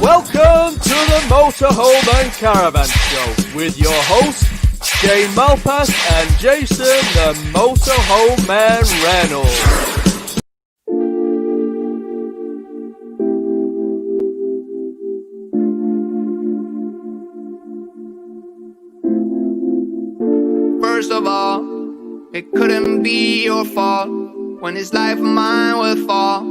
Welcome to the Motorhome and Caravan Show with your hosts, Jane Malpass and Jason the Motorhome Man Reynolds. First of all, it couldn't be your fault. When this life of mine would fall,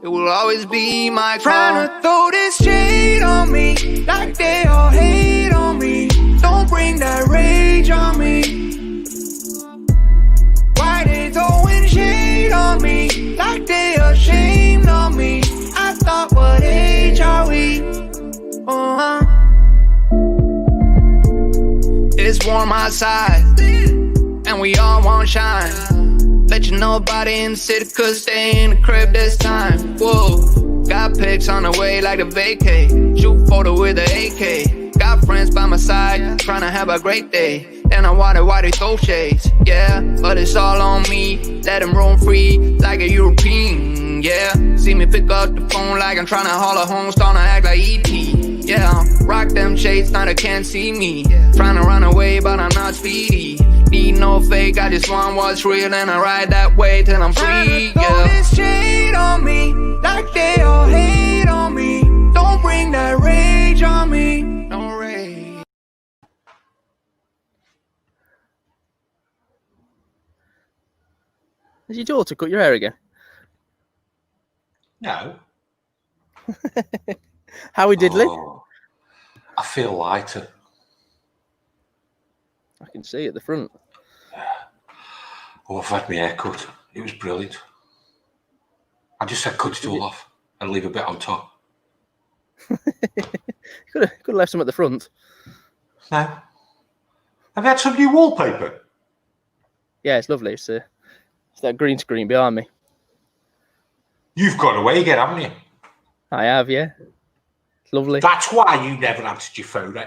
it will always be my call. Trying to throw this shade on me, like they all hate on me. Don't bring that rage on me. Why they throwing shade on me, like they ashamed of me. I thought, what age are we? It's warm outside, and we all want shine. Let you know about it in the city, cause stay in the crib this time. Whoa, got pics on the way like a vacay. Shoot photo with the AK. Got friends by my side, trying to have a great day. Then I wonder why they throw shades. Yeah, but it's all on me. Let them roam free like a European. Yeah, see me pick up the phone like I'm trying to haul a home, starting to act like E.T. Yeah, rock them shades, now they can't see me. Trying to run away, but I'm not speedy. Need no fake, I just want what's real, and I ride that way till I'm free. Yeah. Throw this shade on me, like they all hate on me. Don't bring that rage on me. No rage. Has your daughter cut your hair again? No. How we diddly? Oh, I feel lighter. I can see at the front. Oh, I've had my hair cut. It was brilliant. I just said cut it all off and leave a bit on top. Could have left some at the front. No. Have you had some new wallpaper? Yeah, it's lovely. It's that green screen behind me. You've gone away again, haven't you? I have, yeah. It's lovely. That's why you never answered your phone.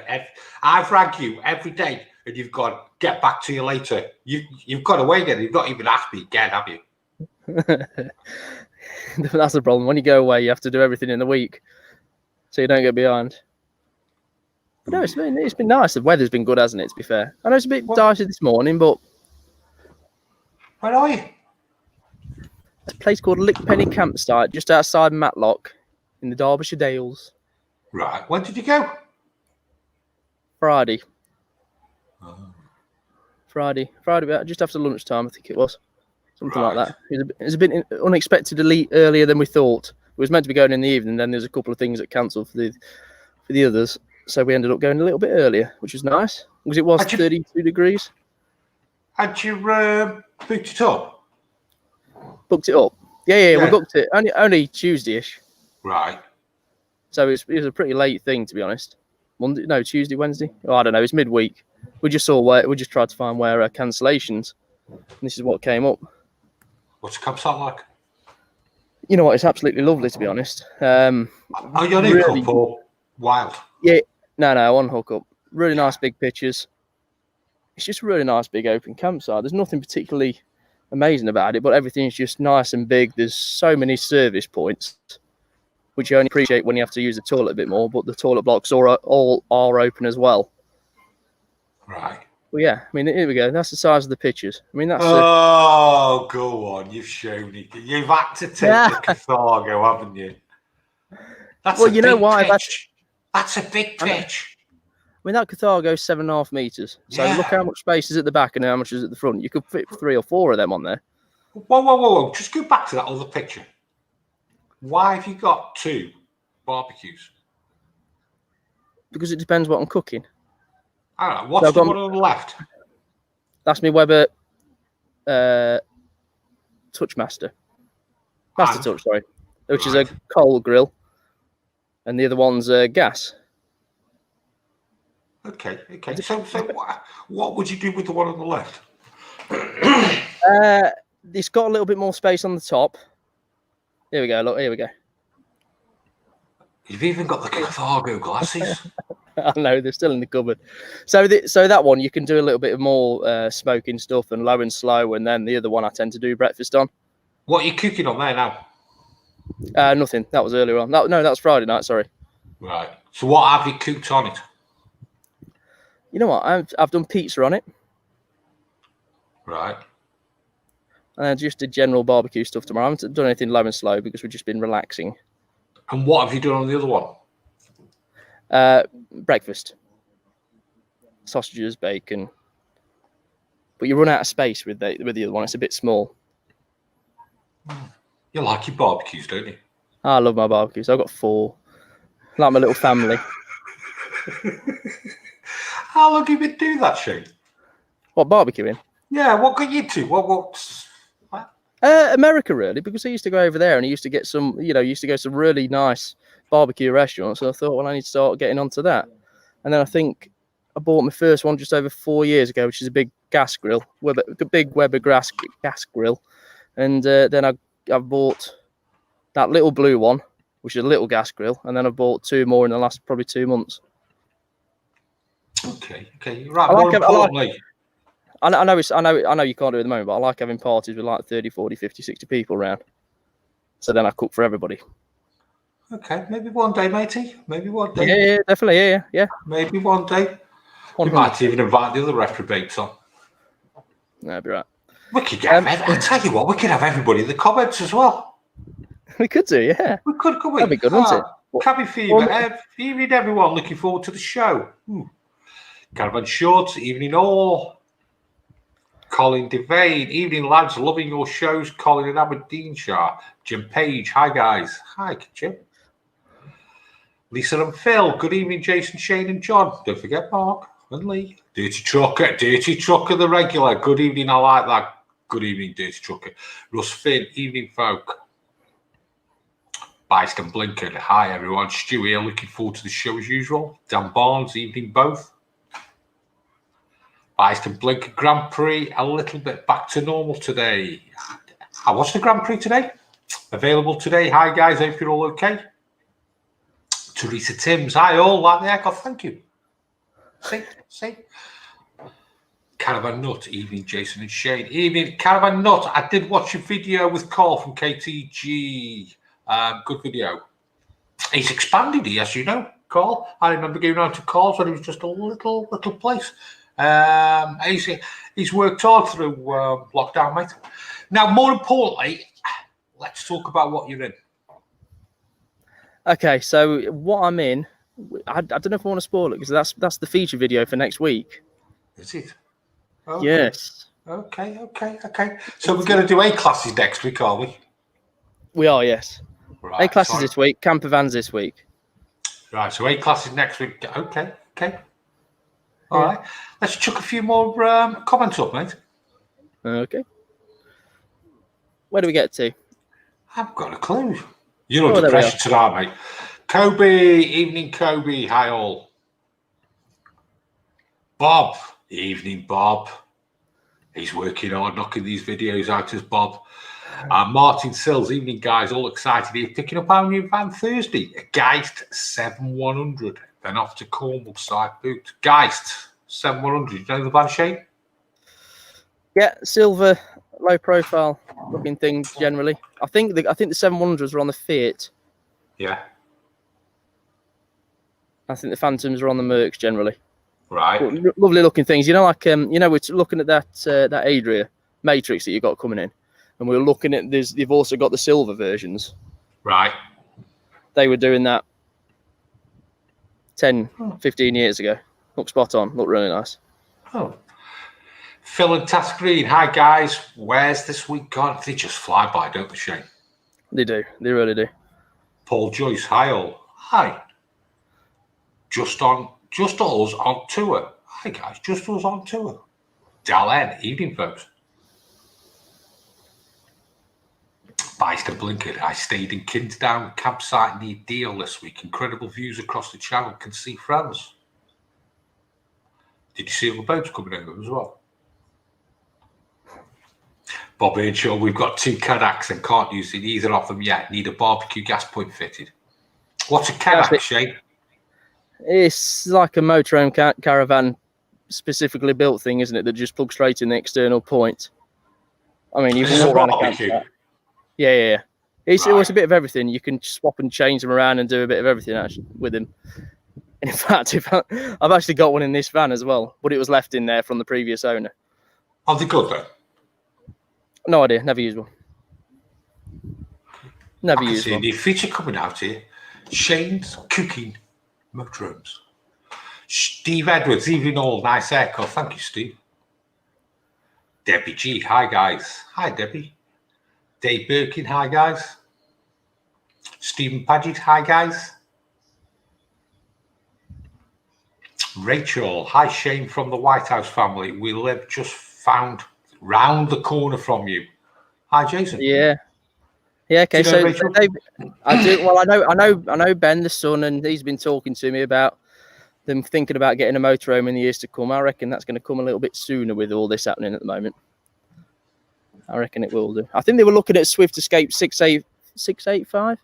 I've rang you every day and you've gone, get back to you later. You've gone away again. You've not even asked me again, have you? That's the problem. When you go away, you have to do everything in the week, so you don't get behind. But no, it's been nice. The weather's been good, hasn't it, to be fair? I know it's a bit dicey this morning, but... Where are you? A place called Lickpenny Campsite, just outside Matlock, in the Derbyshire Dales. Right. When did you go? Friday. Oh. Friday, just after lunchtime, I think it was. Something Right. like that. It was a bit unexpectedly earlier than we thought. It was meant to be going in the evening, then there's a couple of things that cancelled for the others. So we ended up going a little bit earlier, which was nice, because it was 32 degrees. Had you booked it up? Booked it up. Yeah, we booked it only Tuesday-ish. Right. So it was a pretty late thing, to be honest. Tuesday, Wednesday. Oh, I don't know. It's midweek. We just tried to find where cancellations. And this is what came up. What's the campsite like? You know what? It's absolutely lovely, to be honest. Are you on really, hookup or wild? Yeah, no, on hookup. Really nice big pictures. It's just a really nice big open campsite. There's nothing particularly amazing about it, but everything's just nice and big. There's so many service points, which you only appreciate when you have to use the toilet a bit more, but the toilet blocks all are open as well. Right. Well, yeah, I mean, here we go. That's the size of the pictures. I mean, that's... Oh, go on. You've shown it. You've had to take the Carthago, haven't you? That's well, you know why? That's a big pitch. I mean, that Carthago is 7.5 metres. So look how much space is at the back and how much is at the front. You could fit 3 or 4 of them on there. Whoa. Just go back to that other picture. Why have you got 2 barbecues? Because it depends what I'm cooking. I don't know. What's the one on the left? That's my Weber Touchmaster. Master Touch, sorry. Which is a coal grill. And the other one's gas. Okay. So what would you do with the one on the left? It's got a little bit more space on the top. Here we go. Look, here we go. You've even got the Carthago glasses. I know, they're still in the cupboard. So that one, you can do a little bit of more smoking stuff and low and slow, and then the other one I tend to do breakfast on. What are you cooking on there now? Nothing. That was earlier on. No, that's Friday night, sorry. Right. So what have you cooked on it? You know what? I've done pizza on it. Right. And I just did general barbecue stuff tomorrow. I haven't done anything low and slow because we've just been relaxing. And what have you done on the other one? Breakfast. Sausages, bacon. But you run out of space with the other one. It's a bit small. You like your barbecues, don't you? I love my barbecues. I've got 4. Like my little family. How long have you been doing that, Shane? What, barbecuing? Yeah, what got you to? What? America, really, because I used to go over there and I used to get some, used to go to some really nice barbecue restaurants. So I thought, well, I need to start getting onto that. And then I think I bought my first one just over 4 years ago, which is a big gas grill, a big Weber gas grill. And then I bought that little blue one, which is a little gas grill. And then I bought 2 more in the last probably 2 months. Okay. Right. I know you can't do it at the moment, but I like having parties with like 30, 40, 50, 60 people around. So then I cook for everybody. Okay, maybe one day, matey. Maybe one day. Yeah, definitely. Yeah. Maybe one day. 100%. We might even invite the other reprobates on. That'd be right. We could get. I tell you what, we could have everybody in the comments as well. We could do, yeah. We could we? That'd be good, wouldn't it? Cabby Fever. Evening, everyone. Looking forward to the show. Caravan Shorts. Evening, all. Colin Devane, evening lads, loving your shows. Colin in Aberdeenshire. Jim Page, hi guys. Hi, Jim. Lisa and Phil, good evening, Jason, Shane and John. Don't forget Mark and Lee. Dirty Trucker, the regular. Good evening, I like that. Good evening, Dirty Trucker. Russ Finn, evening folk. Byston Blinker, hi everyone. Stu here, looking forward to the show as usual. Dan Barnes, evening both. Byston Blinker Grand Prix, a little bit back to normal today. I watched the Grand Prix today. Available today. Hi guys, hope you're all okay. Teresa Timms, hi all. Like the echo, thank you. See. Caravan Nut, evening Jason and Shane. Evening Caravan Nut. I did watch your video with Carl from KTG. Good video. He's expanded, as you know, Carl. I remember going around to Carl's when it was just a little place. He's worked hard through lockdown, mate. Now, more importantly, let's talk about what you're in. Okay, so what I'm in, I don't know if I want to spoil it because that's the feature video for next week. Is it? Okay. Yes. Okay. So we're going to do A classes next week, are we? We are, yes. Right. A classes this week, Campervans this week. Right, so A classes next week. Okay. All right. Let's chuck a few more comments up, mate. Okay. Where do we get to? I've got a clue. You're under pressure tonight, mate. Kobe, evening, Kobe. Hi, all. Bob, evening, Bob. He's working hard, knocking these videos out as Bob. Martin Sills, evening, guys. All excited here. Picking up our new van Thursday. A Geist 7100. Then off to Cornwall side boot. Geist 7100. You know the van, Shane? Yeah, silver, low profile looking things generally. I think the 700s are on the Fiat. Yeah. I think the Phantoms are on the Mercs generally. Right. But lovely looking things. You know, like we're looking at that Adria Matrix that you got coming in, and we were looking at this. They've also got the silver versions. Right. They were doing that 10, 15 years ago. Look spot on. Look really nice. Oh. Phil and Task Green. Hi, guys. Where's this week gone? They just fly by, don't they, Shane? They do. They really do. Paul Joyce. Hi, all. Hi. Just us on tour. Hi, guys. Just us on tour. Dalen. Evening, folks. Byston Blinkered. I stayed in Kinsdown campsite near Deal this week. Incredible views across the channel. Can see France. Did you see all the boats coming over as well? Bob Earnshaw, we've got 2 Cadillacs and can't use either of them yet. Need a barbecue gas point fitted. What's a Cadillac, Shane? It's like a Motorhome Caravan specifically built thing, isn't it? That just plugs straight in the external point. I mean, you can walk around a campsite. Yeah. It was a bit of everything. You can swap and change them around and do a bit of everything actually with him. And in fact, I've actually got one in this van as well, but it was left in there from the previous owner. Are they good then? No idea. Never used one. Never used one. A new feature coming out here. Shane's Cooking Motorhomes. Steve Edwards, evening all. Nice haircut. Thank you, Steve. Debbie G. Hi, guys. Hi, Debbie. Dave Birkin. Hi, guys. Stephen Pagett. Hi, guys. Rachael. Hi, Shane from the Whitehouse family. We live just found round the corner from you. Hi, Jason. Yeah. Yeah. Okay. So I do. Well, I know Ben, the son, and he's been talking to me about them thinking about getting a motorhome in the years to come. I reckon that's going to come a little bit sooner with all this happening at the moment. I reckon it will do. I think they were looking at Swift Escape 685,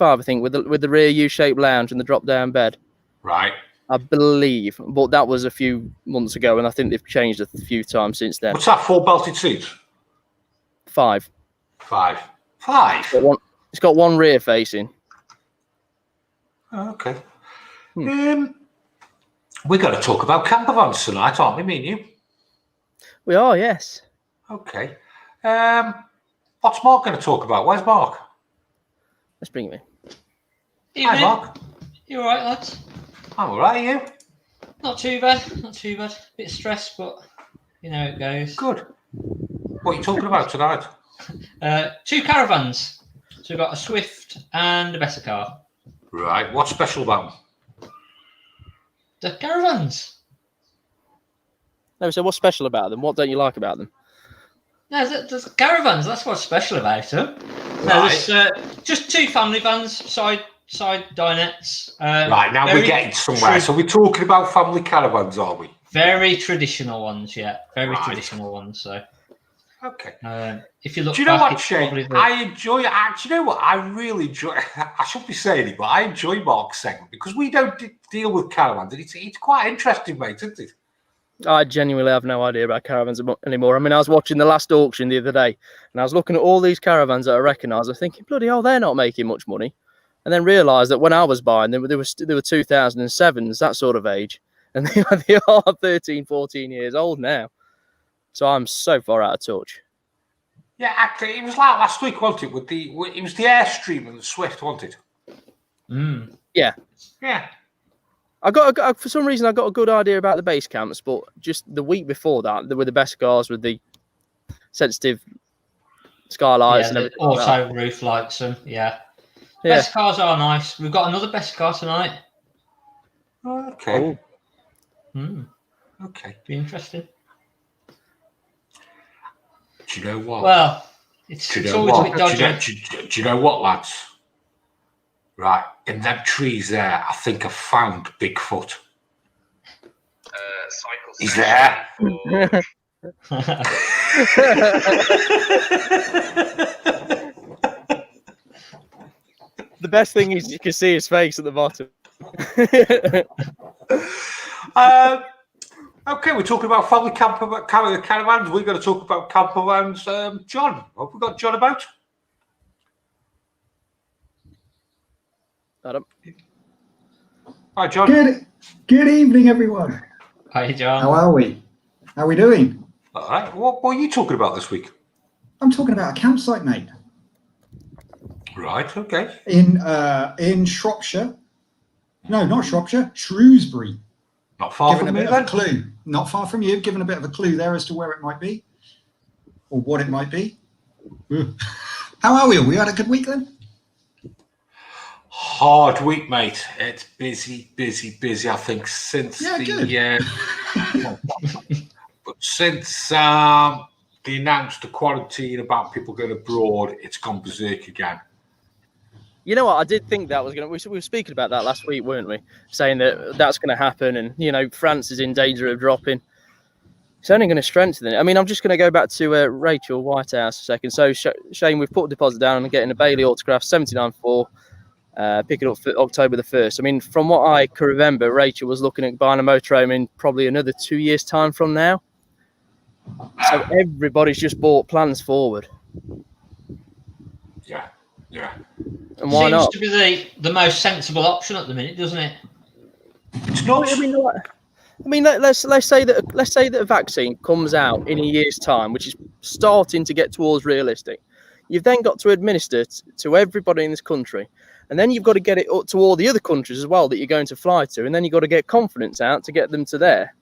I think, with the rear U-shaped lounge and the drop-down bed. Right. I believe, but that was a few months ago, and I think they've changed a few times since then. What's that? 4 belted seats? 5. 5. It's got one rear facing. Oh, okay. We're going to talk about campervans tonight, aren't we, me and you? We are, yes. Okay. What's Mark going to talk about? Where's Mark? Let's bring him in. Evening. Hi, Mark. You all right, lads? I'm all right, are you? Not too bad. Not too bad. Bit stressed, but you know how it goes. Good. What are you talking about tonight? 2 caravans. So we've got a Swift and a better car. Right. What's special about them? The caravans. No, so what's special about them? What don't you like about them? No, there's caravans. That's what's special about them. No, there's just 2 family vans, side dinettes. Right, now we're getting somewhere. So we're talking about family caravans, are we? Very traditional ones, yeah. Very Right. traditional ones. So, Okay. if you look, Do you know back, what, it's Shane? probably I enjoy it. Do you know what? I really enjoy. I shouldn't be saying it, but I enjoy Mark's segment because we don't deal with caravans, and it's quite interesting, mate, isn't it? I genuinely have no idea about caravans anymore. I mean, I was watching the last auction the other day, and I was looking at all these caravans that I recognise. I was thinking, bloody hell, they're not making much money. And then realised that when I was buying them, they were 2007s, that sort of age. And they are 13, 14 years old now. So I'm so far out of touch. Yeah, actually, it was like last week, wasn't it? It was the Airstream and the Swift, wasn't it? Yeah. Yeah. I got for some reason I got a good idea about the base camps, but just the week before that, they were the best cars with the sensitive skylights and everything. Auto roof lights and best cars are nice. We've got another best car tonight. Okay. Okay. Be interesting. Do you know what? Well, it's always a bit dodgy. Do you know what, lads? Right, in them trees there, I think I found Bigfoot. He's there. The best thing is you can see his face at the bottom. Okay, we're talking about family caravans. We're going to talk about campervans. John, what have we got John about? Adam. Hi, John. Good evening, everyone. Hi, John. How are we? How are we doing? All right. What are you talking about this week? I'm talking about a campsite, mate. Right. Okay. In Shropshire. No, not Shropshire. Shrewsbury. Not far Given from a me, bit of then. a clue. Not far from you. Given a bit of a clue there as to where it might be, or what it might be. How are we? We had a good week then. Hard week, mate. It's busy. I think since but since they announced the quarantine about people going abroad, it's gone berserk again. You know what? I did think that was going to... We were speaking about that last week, weren't we? Saying that that's going to happen and, you know, France is in danger of dropping. It's only going to strengthen it. I mean, I'm just going to go back to Rachael Whitehouse a second. So, Shane, we've put a deposit down and getting a Bailey autograph, 79.4, pick it up for October the 1st. I mean, from what I can remember, Rachael was looking at buying a motorhome in probably another 2 years' time from now. So everybody's just bought plans forward. Yeah. And why Seems not? to be the most sensible option at the minute, doesn't it? It's not. Let's say that a vaccine comes out in a year's time, which is starting to get towards realistic. You've then got to administer to everybody in this country, and then you've got to get it up to all the other countries as well that you're going to fly to, and then you've got to get confidence out to get them to there.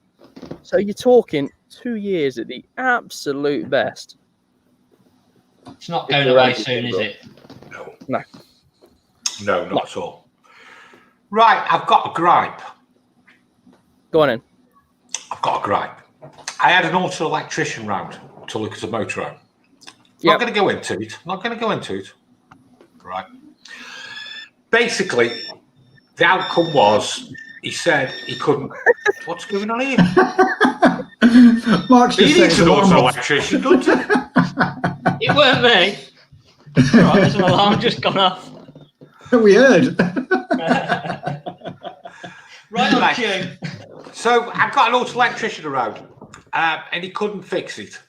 So you're talking 2 years at the absolute best. It's not going away soon, is it? No, not at all. Right, I've got a gripe. Go on in. I've got a gripe. I had an auto electrician round to look at a motorhome. Not going to go into it. Right. Basically, the outcome was he said he couldn't. What's going on here? Mark's just He needs saying an it's auto alarm. electrician, doesn't he? It weren't me. Right, there's an alarm just gone off. We heard. Right on cue. So I've got an auto electrician around, and he couldn't fix it.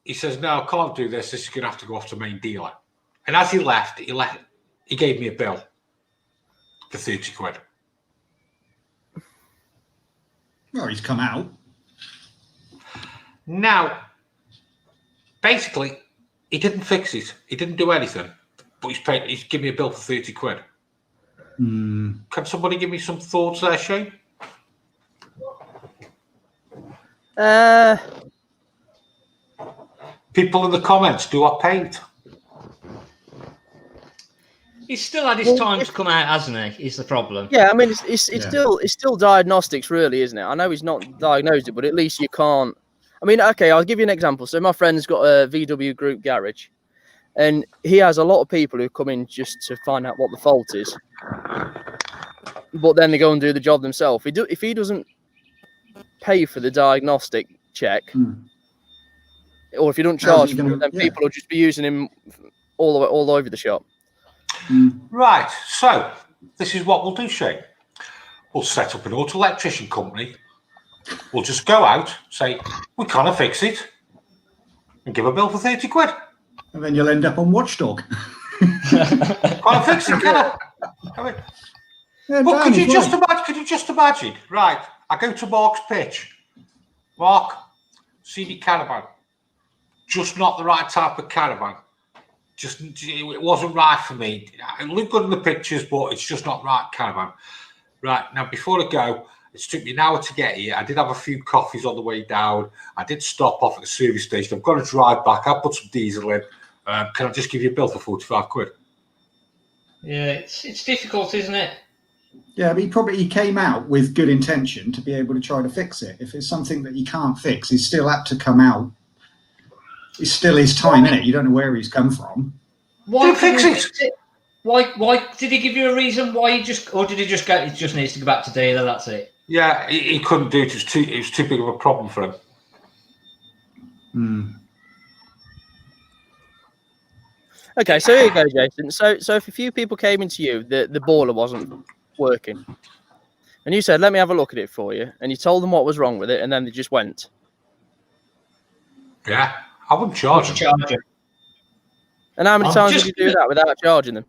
He says, "No, I can't do this. This is going to have to go off to main dealer." And as he left, he gave me a bill for 30 quid. Well, he's come out. Now, basically, he didn't fix it. He didn't do anything. But he's given me a bill for 30 quid. Can somebody give me some thoughts there, Shane? People in the comments, do I pay it? He's still had his time to come out, hasn't he? Is the problem? Yeah, I mean, it's still diagnostics, really, isn't it? I know he's not diagnosed it, but at least you can't. I mean, okay, I'll give you an example. So my friend's got a VW Group garage, and he has a lot of people who come in just to find out what the fault is, but then they go and do the job themselves. If he doesn't pay for the diagnostic check, or if you don't charge for it, then people will just be using him all over the shop. Right, so this is what we'll do, Shane. We'll set up an auto electrician company. We'll just go out, say, we can't fix it, and give a bill for 30 quid. And then you'll end up on Watchdog. Can't fix it, can I? But could you just imagine? Right, I go to Mark's pitch. Mark, CD Caravan. Just not the right type of caravan. It wasn't right for me. It looked good in the pictures, but it's just not right caravan. Right, now before I go, it took me an hour to get here. I did have a few coffees on the way down. I did stop off at the service station. I've got to drive back. I'll put some diesel in. Can I just give you a bill for 45 quid? Yeah, it's difficult, isn't it? Yeah, but he came out with good intention to be able to try to fix it. If it's something that he can't fix, he's still apt to come out. It's still his time, isn't it? You don't know where he's come from. Why fix it? Why did he give you a reason why did he just go? He just needs to go back to dealer. That's it. Yeah, he couldn't do it. It was too big of a problem for him. Okay, so here you go, Jason. So if a few people came into you, the boiler wasn't working, and you said, "Let me have a look at it for you," and you told them what was wrong with it, and then they just went. Yeah, I wouldn't charge them. And how many times did you do that without charging them?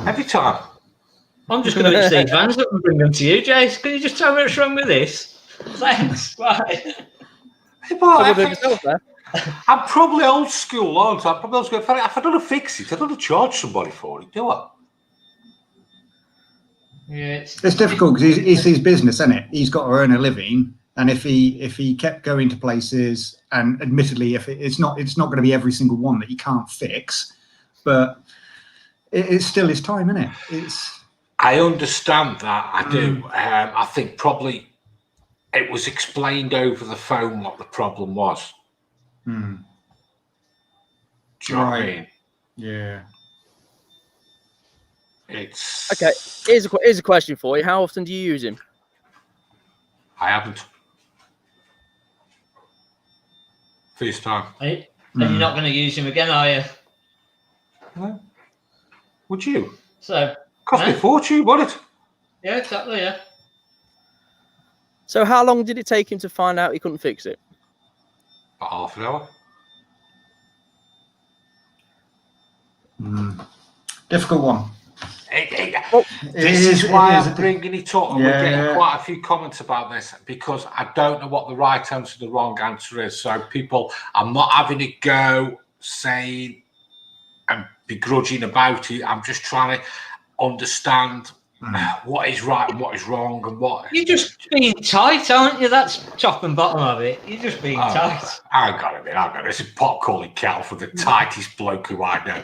Every time. I'm just going to mix these vans up and bring them to you, Jace. Can you just tell me what's wrong with this? Thanks. Bye. I'm probably old school, aren't I? I'm probably old school. If I don't fix it, I don't charge somebody for it, do I? Yeah, it's difficult because it's his business, isn't it? He's got to earn a living, and if he kept going to places, and admittedly, if it's not going to be every single one that he can't fix, but it's still his time, isn't it? I understand that. I do. I think probably it was explained over the phone what the problem was. Do you know what I mean? Yeah. It's okay. Here's a question for you. How often do you use him? I haven't. First time. And you're not going to use him again, are you? No. Would you? So cost me a fortune, wouldn't it? Yeah, exactly. Yeah. So how long did it take him to find out he couldn't fix it? About half an hour. Difficult one. This is why I'm bringing it up, and we're getting quite a few comments about this, because I don't know what the right answer and the wrong answer is. So people, I'm not having a go saying and begrudging about it. I'm just trying to understand what is right and what is wrong, and what. You're just being tight, aren't you? That's top and bottom of it. You're just being tight. I got it. This is pot calling kettle for the tightest bloke who I know.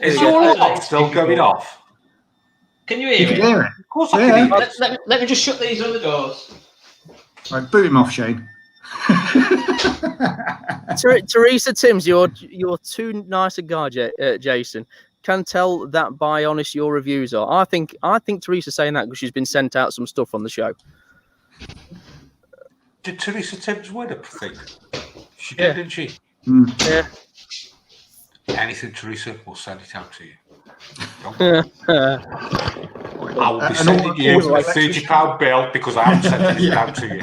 Is your lot still going off? Can you hear You me? can hear it. Of course I can hear it. Let me just shut these other doors. Right, boot him off, Shane. Teresa Timms, you're too nice a guy, Jason. Can tell that by honest your reviews are. I think Teresa's saying that because she's been sent out some stuff on the show. Did Teresa Timms win a thing? She did, didn't she? Yeah. Anything, Teresa, we'll send it out to you. I will be sending you a £30 bill because I haven't sent it out to you.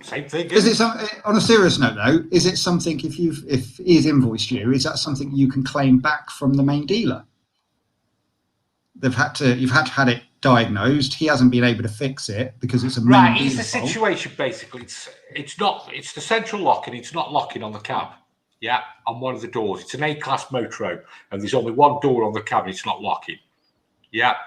Same thing. Is it on a serious note though? Is it something if he's invoiced you? Is that something you can claim back from the main dealer? You've had to had it diagnosed. He hasn't been able to fix it because it's a main It's the fault. situation basically. It's the central lock, and it's not locking on the cab. Yeah, on one of the doors. It's an A-class motorhome, and there's only one door on the cab. It's not locking. Yeah.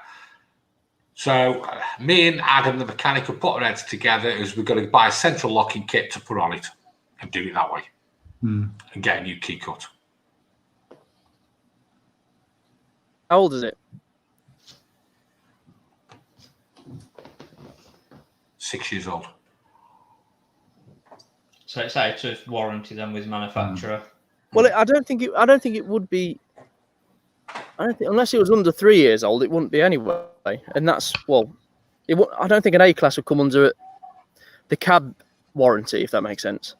So me and Adam, the mechanic, have put our heads together as we're going to buy a central locking kit to put on it and do it that way and get a new key cut. How old is it? 6 years old. So it's out of warranty then with manufacturer. Well, I don't think it would be. Unless it was under 3 years old, it wouldn't be anyway. And that's I don't think an A-class would come under the cab warranty, if that makes sense.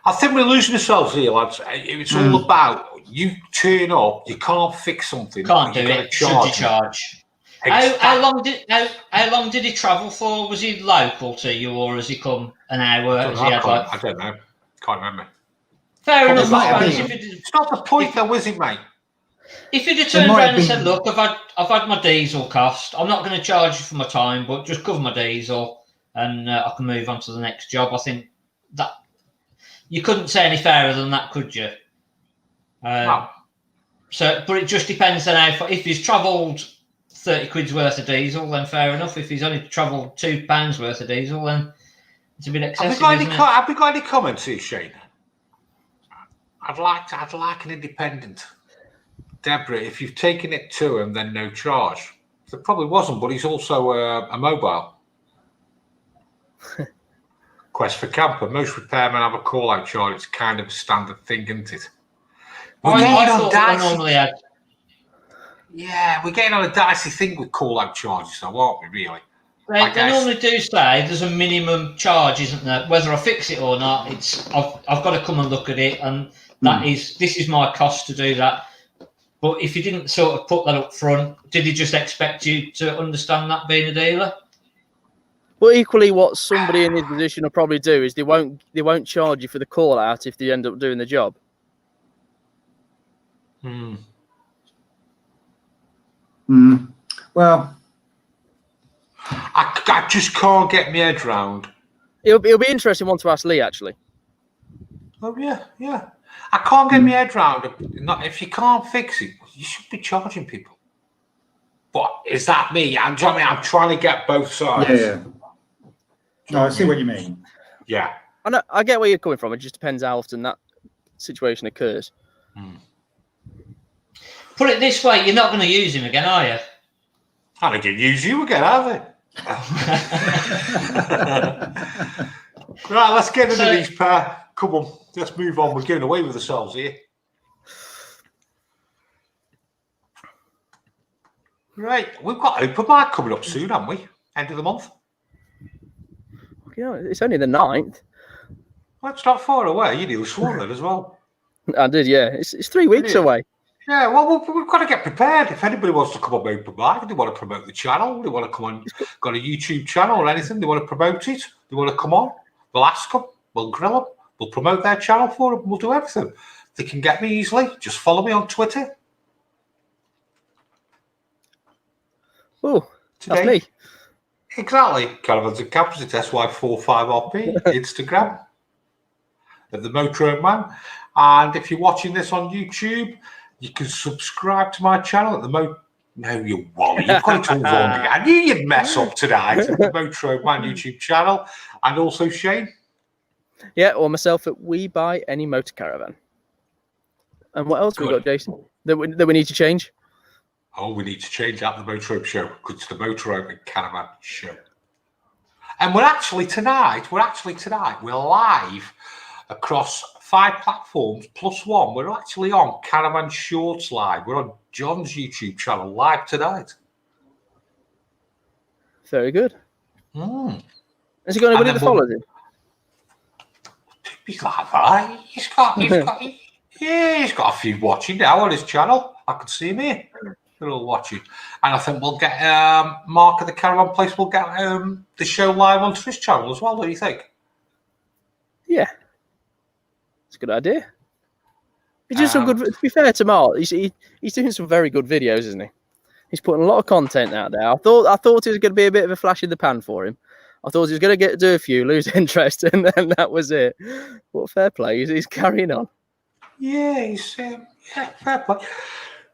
I think we're losing ourselves here, lads. It's all about you turn up, you can't fix something. Can't do it. Should you charge? How long did he travel for? Was he local to you, or has he come an hour? I don't know. Can't remember. Fair enough. It's not the point, though, is it, mate? If he'd have turned around and said, "Look, I've had my diesel cost. I'm not going to charge you for my time, but just cover my diesel, and I can move on to the next job." I think that you couldn't say any fairer than that, could you? No. So, but it just depends on if he's travelled 30 quid's worth of diesel, then fair enough. If he's only travelled £2 worth of diesel, then it's a bit excessive. Have we got any comments here, Shane? I'd like an independent. Deborah, if you've taken it to him, then no charge. There probably wasn't, but he's also a mobile. Quest for camper. Most repairmen have a call-out charge. It's kind of a standard thing, isn't it? I thought I normally had. Yeah, we're getting on a dicey thing with call-out charges, though, aren't we, really? They normally do say there's a minimum charge, isn't there? Whether I fix it or not, I've got to come and look at it, and this is my cost to do that. But if you didn't sort of put that up front, did he just expect you to understand that being a dealer? But equally, what somebody in his position will probably do is they won't charge you for the call out if they end up doing the job. Well, I just can't get my head round. It'll be interesting one to ask Lee, actually. Oh yeah. I can't get my head round it. If you can't fix it, you should be charging people. But is that me? I'm trying to get both sides. Yeah. No, I see what you mean. Yeah. I get where you're coming from. It just depends how often that situation occurs. Put it this way, you're not going to use him again, are you? I don't get use you again, are they? Right, let's get into these pair. Come on, let's move on. We're getting away with ourselves here. Right, we've got open mic coming up soon, haven't we? End of the month. Yeah, it's only the 9th. Well, it's not far away. You nearly swore that as well. I did, yeah. It's 3 weeks away. Yeah, well, we've got to get prepared. If anybody wants to come on open mic, they want to promote the channel, they want to come on, got a YouTube channel or anything, they want to promote it, they want to come on, they'll ask them. We'll grill them. We'll promote their channel for them. We'll do everything. They can get me easily. Just follow me on Twitter. Oh, that's Today. me. Exactly. Caravans and Campers, it's SY45RP. Instagram of the Motorhome Man. And if you're watching this on YouTube, you can subscribe to my channel at the No, you won't. You've got it all wrong again. I knew you'd mess up tonight at the Motorhome Man YouTube channel. And also Shane. Yeah, or myself at We Buy Any Motor Caravan. And what else have we got, Jason, that we need to change? Oh, we need to change that the Motorhome Show, because it's the Motorhome and Caravan Show. And we're live across 5 platforms plus 1. We're actually on Caravan Shorts Live. We're on John's YouTube channel live tonight. Very good. Mm. Has he got anybody that follows him? He's like that. He's got a few watching now on his channel. I can see him here. They're all watching. And I think we'll get Mark of the Caravan Place. We'll get the show live onto his channel as well. What do you think? Yeah. It's a good idea. He's doing some good. To be fair to Mark, he's doing some very good videos, isn't he? He's putting a lot of content out there. I thought it was going to be a bit of a flash in the pan for him. I thought he was going to do a few, lose interest, and then that was it. But fair play, he's carrying on. Yeah, fair play.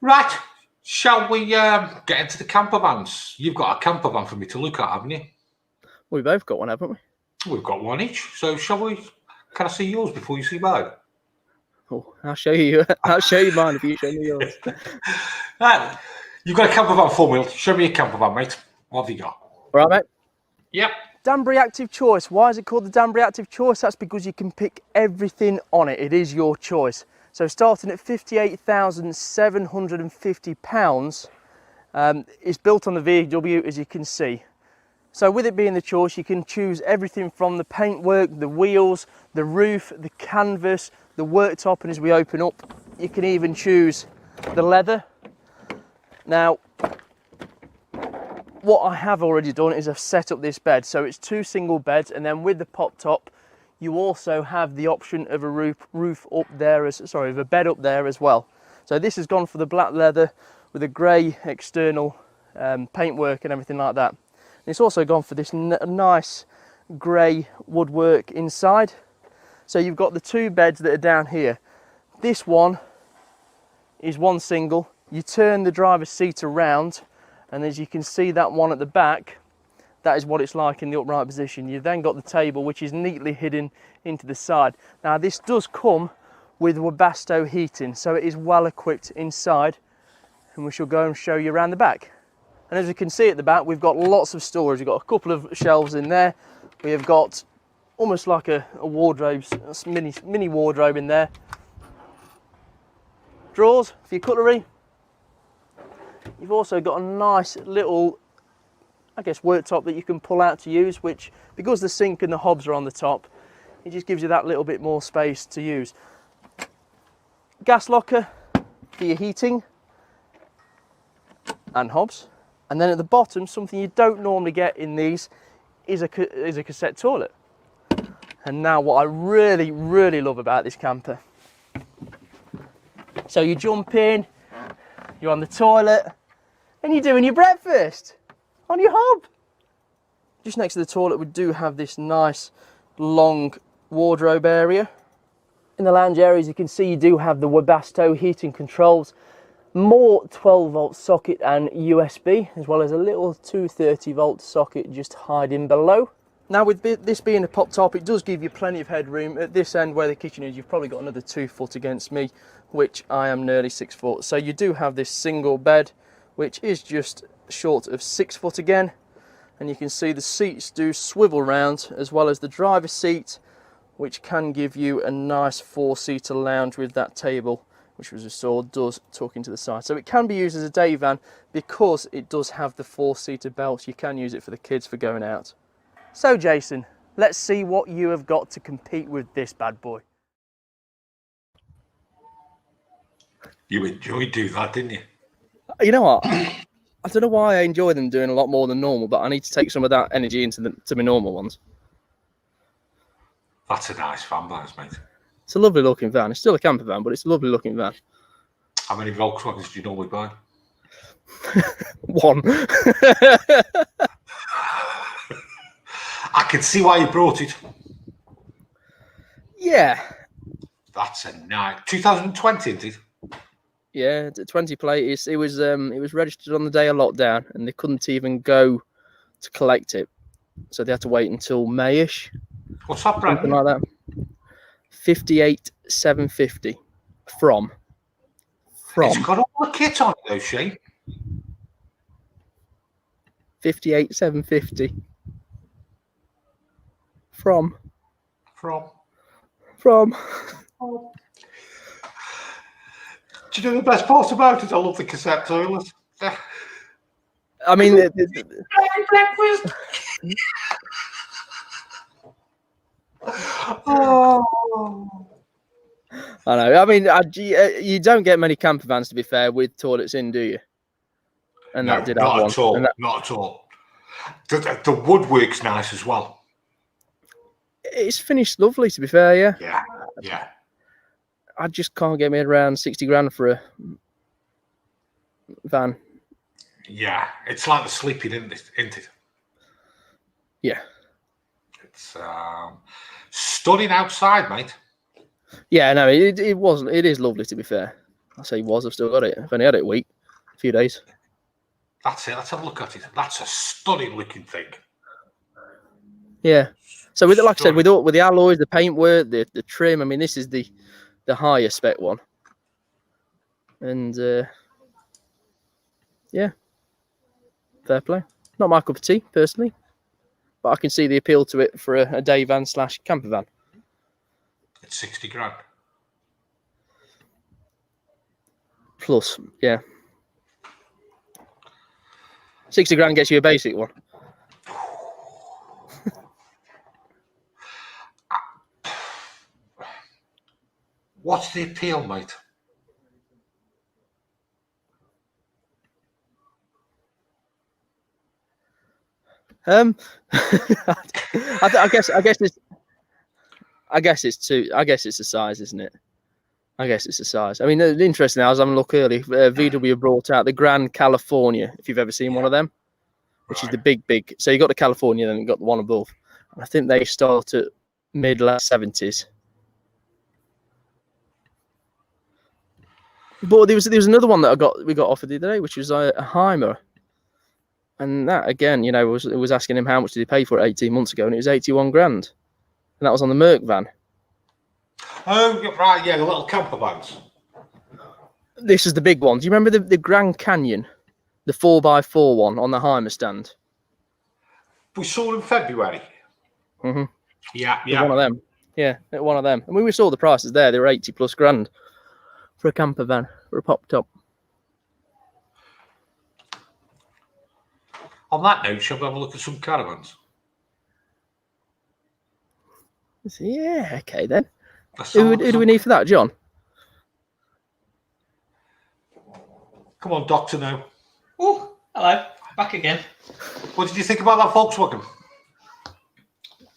Right, shall we get into the campervans? You've got a campervan for me to look at, haven't you? We both got one, haven't we? We've got one each. So shall we? Can I see yours before you see mine? Oh, I'll show you. I'll show you mine if you show me yours. Right, you've got a campervan for me. Show me a campervan, mate. What have you got? All right, mate. Yep. Danbury Active Choice. Why is it called the Danbury Active Choice? That's because you can pick everything on it. It is your choice. So starting at £58,750, it's built on the VW, as you can see. So with it being the choice, you can choose everything from the paintwork, the wheels, the roof, the canvas, the worktop, and as we open up, you can even choose the leather. Now, what I have already done is I've set up this bed. So it's 2 single beds, and then with the pop top, you also have the option of a roof up there, of a bed up there as well. So this has gone for the black leather with a grey external paintwork and everything like that. And it's also gone for this nice grey woodwork inside. So you've got the 2 beds that are down here. This one is 1 single. You turn the driver's seat around, and as you can see, that one at the back, that is what it's like in the upright position. You've then got the table, which is neatly hidden into the side. Now this does come with Webasto heating, so it is well equipped inside, and we shall go and show you around the back. And as you can see at the back, we've got lots of storage. We've got a couple of shelves in there. We have got almost like a wardrobe, a mini wardrobe in there. Drawers for your cutlery. You've also got a nice little, I guess, worktop that you can pull out to use, which, because the sink and the hobs are on the top, it just gives you that little bit more space to use. Gas locker for your heating and hobs. And then at the bottom, something you don't normally get in these is a cassette toilet. And now what I really, really love about this camper. So you jump in, you're on the toilet, and you're doing your breakfast on your hob. Just next to the toilet, we do have this nice long wardrobe area. In the lounge area, as you can see, you do have the Webasto heating controls, more 12-volt socket and USB, as well as a little 230-volt socket just hiding below. Now, with this being a pop top, it does give you plenty of headroom. At this end where the kitchen is, you've probably got another 2 foot against me, which I am nearly 6 foot. So you do have this single bed, which is just short of 6 foot again. And you can see the seats do swivel round, as well as the driver's seat, which can give you a nice 4-seater lounge with that table, which was restored, does tuck into the side. So it can be used as a day van because it does have the 4-seater belt. You can use it for the kids for going out. So Jason, let's see what you have got to compete with this bad boy. You enjoyed doing that, didn't you? You know what? I don't know why I enjoy them doing a lot more than normal, but I need to take some of that energy into my normal ones. That's a nice van, that is, mate. It's a lovely looking van. It's still a camper van, but it's a lovely looking van. How many Volkswagens do you normally buy? One. I can see why you brought it. Yeah. That's a nice 2020, isn't it? Yeah, it's a 20 plate. It was registered on the day of lockdown, and they couldn't even go to collect it, so they had to wait until Mayish. What's that brand? Something like that. 58,750 from. It's got all the kit on it, though, Shane. 58,750 from. Do you know the best part about it? I love the cassette toilet. I mean, Breakfast. Oh. I know. I mean, you don't get many camper vans, to be fair, with toilets in, do you? And No, that did not have one. at all. And that, Not at all. The woodwork's nice as well. it's finished lovely, to be fair. Yeah. Yeah. I just can't get me around 60 grand for a van. Yeah, it's like the sleeping, isn't it? Yeah. It's stunning outside, mate. Yeah, no, it wasn't. It is lovely, to be fair. I say was. I've still got it. I've only had it a few days. That's it. Let's have a look at it. That's a stunning looking thing. Yeah. So with it, like I said, with the alloys, the paintwork, the trim. I mean, this is the higher spec one. And yeah, fair play. Not my cup of tea personally, but I can see the appeal to it for a day van / camper van. It's 60 grand. Plus, yeah. 60 grand gets you a basic one. What's the appeal, mate? I guess it's the size, isn't it? I guess it's the size. I mean, the interesting. I was having a look earlier. VW brought out the Grand California. If you've ever seen one of them, which is the big. So you got the California, then you got the one above. And I think they start at mid-late 70s. But there was another one that we got offered the other day, which was a Heimer. And that again, you know, was asking him how much did he pay for it 18 months ago, and it was 81 grand, and that was on the Merc van. Oh, right, yeah, the little Campervans. This is the big one. Do you remember the Grand Canyon, the 4x4 one on the Heimer stand? We saw in February. Mm-hmm. Yeah. One of them. Yeah, one of them. I mean, we saw the prices there. They were 80+ grand for a camper van, for a pop top. On that note, shall we have a look at some Caravans? Yeah, okay then. Who do we need for that, John? Come on, Doctor No. Oh, hello. Back again. What did you think about that Volkswagen?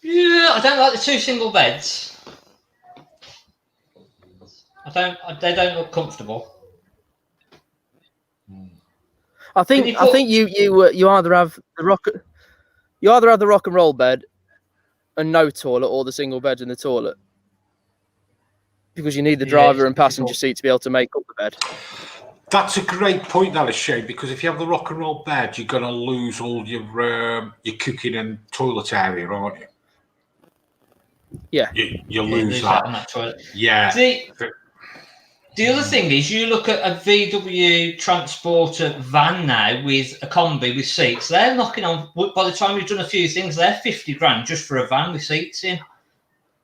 Yeah, I don't like the two single beds. They don't look comfortable. I think you either have the rock and roll bed and no toilet, or the single bed and the toilet, because you need the driver and passenger seat to be able to make up the bed. That's a great point, that is, Shane, because if you have the rock and roll bed, you're going to lose all your cooking and toilet area, aren't you? Yeah, you lose that. On that toilet. Yeah. The other thing is, you look at a VW Transporter van now with a combi with seats. They're knocking on, by the time you've done a few things, they're 50 grand just for a van with seats in.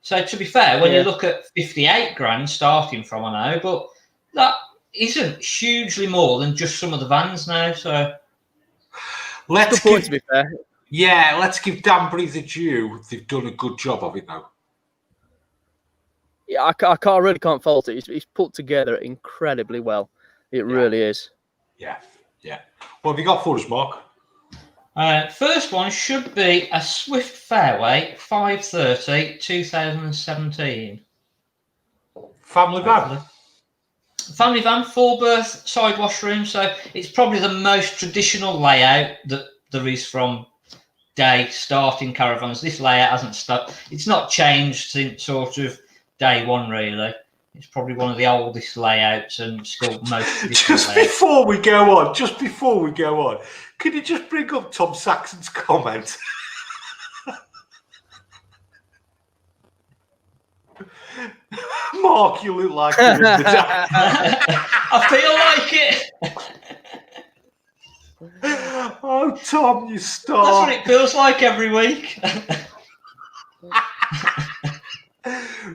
So to be fair, when you look at 58 grand starting from, I know, but that isn't hugely more than just some of the vans now. So let's good point, to be fair. Yeah, let's give Danbury the due. They've done a good job of it now. Yeah, I really can't fault it. He's put together incredibly well. It really is. Yeah. What have you got for us, Mark? First one should be a Swift Fairway 530 2017. Family van. Family van, 4-berth side washroom, so it's probably the most traditional layout that there is from day start in caravans. This layout hasn't stuck. It's not changed since sort of day one, really. It's probably one of the oldest layouts and still most traditional Just before we go on, could you just bring up Tom Saxon's comment? Mark, you look like you're in the dark. I feel like it. Oh, Tom, you star. That's what it feels like every week.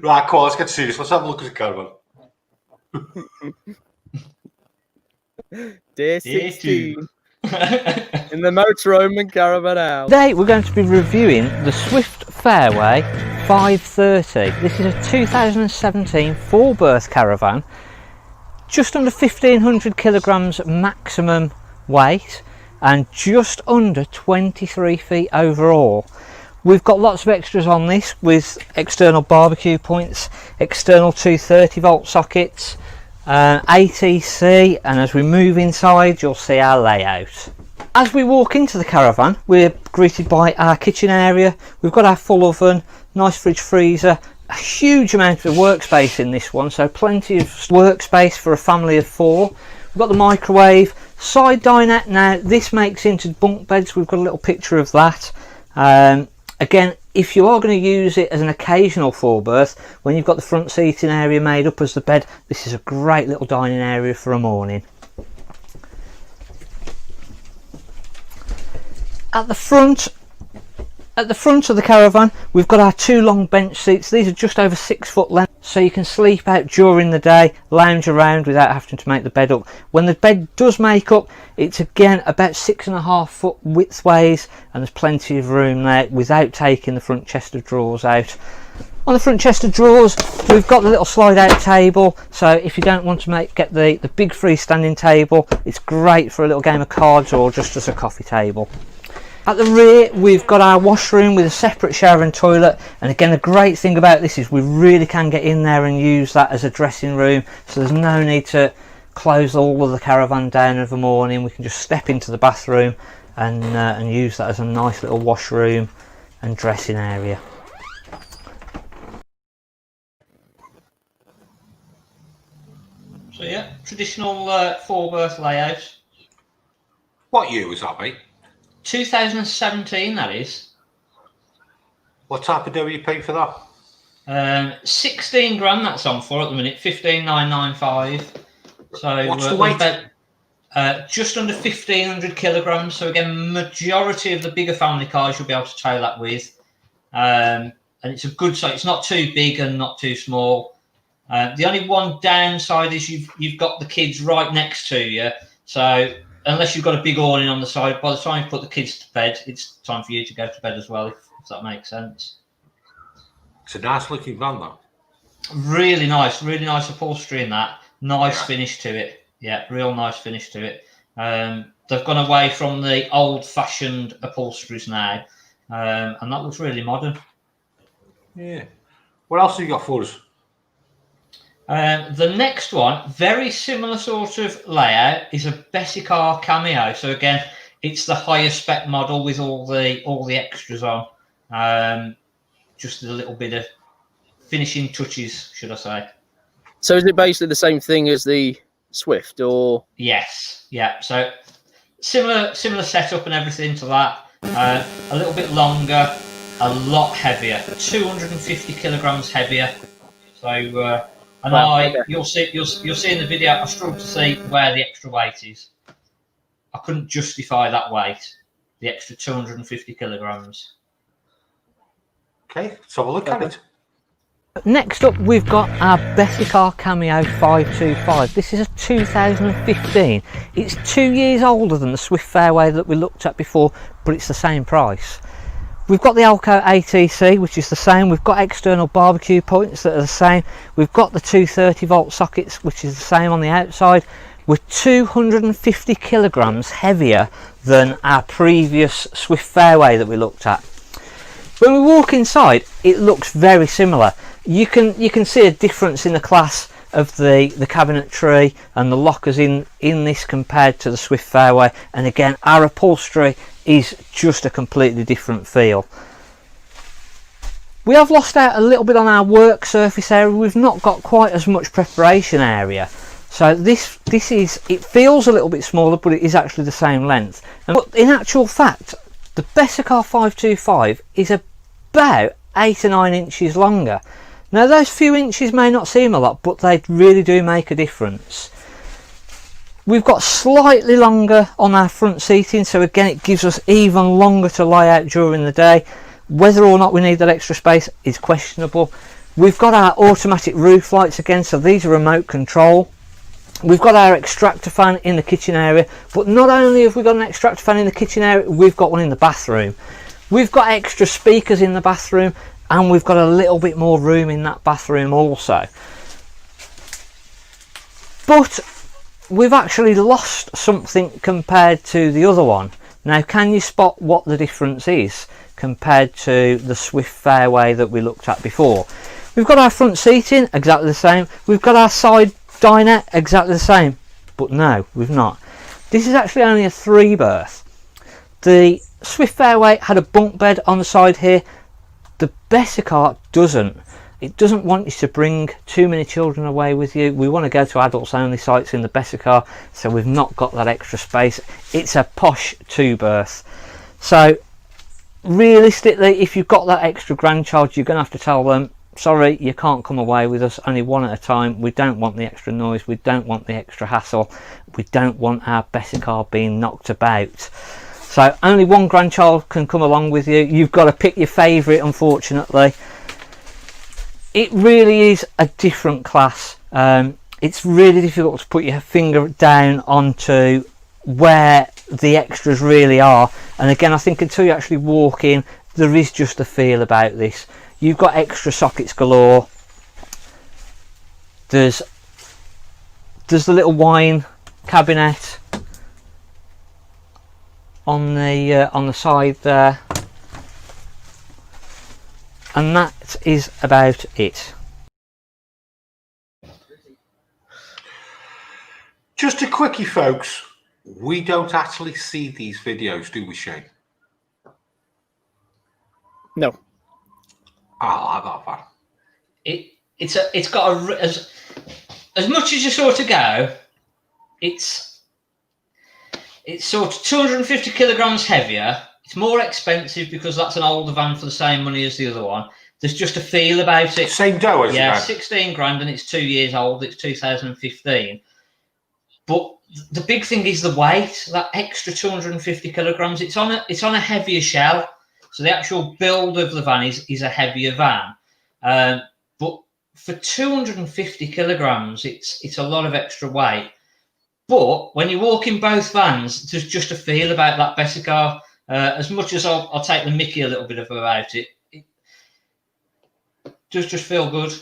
Right, cool, let's get serious. Let's have a look at the caravan. Day 16 in the Motorhome and Caravan house. Today we're going to be reviewing the Swift Fairway 530. This is a 2017 4-berth caravan, just under 1500 kilograms maximum weight and just under 23 feet overall. We've got lots of extras on this with external barbecue points, external 230 volt sockets, ATC, and as we move inside you'll see our layout. As we walk into the caravan we're greeted by our kitchen area. We've got our full oven, nice fridge freezer, a huge amount of workspace in this one, so plenty of workspace for a family of 4. We've got the microwave, side dinette. Now this makes into bunk beds. We've got a little picture of that. Again, if you are going to use it as an occasional 4-berth, when you've got the front seating area made up as the bed, this is a great little dining area for a morning. At the front of the caravan, we've got our 2 long bench seats. These are just over 6 foot length, so you can sleep out during the day, lounge around without having to make the bed up. When the bed does make up, it's again about 6.5 foot widthways, and there's plenty of room there without taking the front chest of drawers out. On the front chest of drawers, we've got the little slide out table, so if you don't want to get the big freestanding table, it's great for a little game of cards or just as a coffee table. At the rear we've got our washroom with a separate shower and toilet, and again the great thing about this is we really can get in there and use that as a dressing room, so there's no need to close all of the caravan down of the morning. We can just step into the bathroom and use that as a nice little washroom and dressing area. So yeah, traditional 4-berth layout. What year was that, mate? 2017, that is. What type of dough are you paying for that? 16 grand that's on for at the minute, 15,995. So what's the weight? About, just under 1500 kilograms. So again, majority of the bigger family cars you'll be able to tow that with. And it's a good size. It's not too big and not too small. The only one downside is you've got the kids right next to you. So unless you've got a big awning on the side, by the time you put the kids to bed, it's time for you to go to bed as well, if that makes sense. It's a nice looking van, though. Really nice upholstery in that. Nice finish to it. Yeah, real nice finish to it. They've gone away from the old-fashioned upholsteries now, and that looks really modern. Yeah. What else have you got for us? The next one, very similar sort of layout, is a Bessicar Cameo. So again, it's the higher spec model with all the extras on. Just a little bit of finishing touches, should I say. So is it basically the same thing as the Swift, or? Yes, yeah. So similar setup and everything to that. A little bit longer, a lot heavier, 250 kilograms heavier. So. You'll see in the video, I struggle to see where the extra weight is. I couldn't justify that weight, the extra 250 kilograms. Okay, let's have a look at it. Next up we've got our Bessicar Cameo 525. This is a 2015. It's 2 years older than the Swift Fairway that we looked at before, but it's the same price. We've got the Alco ATC, which is the same. We've got external barbecue points that are the same. We've got the 230 volt sockets, which is the same on the outside. were 250 kilograms heavier than our previous Swift Fairway that we looked at. When we walk inside, it looks very similar. You can see a difference in the class of the cabinetry and the lockers in this compared to the Swift Fairway, and again our upholstery is just a completely different feel. We have lost out a little bit on our work surface area. We've not got quite as much preparation area, so this is, it feels a little bit smaller, but it is actually the same length. But in actual fact, the Bessicar 525 is about 8 or 9 inches longer. Now those few inches may not seem a lot, but they really do make a difference. We've got slightly longer on our front seating, so again it gives us even longer to lie out during the day. Whether or not we need that extra space is questionable. We've got our automatic roof lights again, so these are remote control. We've got our extractor fan in the kitchen area, but not only have we got an extractor fan in the kitchen area, we've got one in the bathroom. We've got extra speakers in the bathroom, and we've got a little bit more room in that bathroom also. But we've actually lost something compared to the other one. Now, can you spot what the difference is compared to the Swift Fairway that we looked at before? We've got our front seating exactly the same. We've got our side dinette exactly the same. But no, we've not. This is actually only a 3-berth. The Swift Fairway had a bunk bed on the side here. The Bessicar doesn't. It doesn't want you to bring too many children away with you. We want to go to adults only sites in the Bessicar, so we've not got that extra space. It's a posh 2-berth. So realistically, if you've got that extra grandchild, you're going to have to tell them, sorry, you can't come away with us, only one at a time. We don't want the extra noise, we don't want the extra hassle, we don't want our Bessicar being knocked about. So only one grandchild can come along with you. You've got to pick your favourite, unfortunately. It really is a different class. It's really difficult to put your finger down onto where the extras really are. And again, I think until you actually walk in, there is just a feel about this. You've got extra sockets galore. There's the little wine cabinet on the side there, and that is about it. Just a quickie, folks. We don't actually see these videos, do we, Shane? No. I like that one. It's got as much as you sort of go, it's sort of 250 kilograms heavier. It's more expensive because that's an older van for the same money as the other one. There's just a feel about it. Same dough as yeah, 16 grand, and it's 2 years old. It's 2015. But the big thing is the weight. That extra 250 kilograms. It's on a heavier shell. So the actual build of the van is a heavier van. But for 250 kilograms, it's a lot of extra weight. But when you walk in both vans, there's just a feel about that Bessicar. As much as I'll take the mickey a little bit about it, it does just feel good.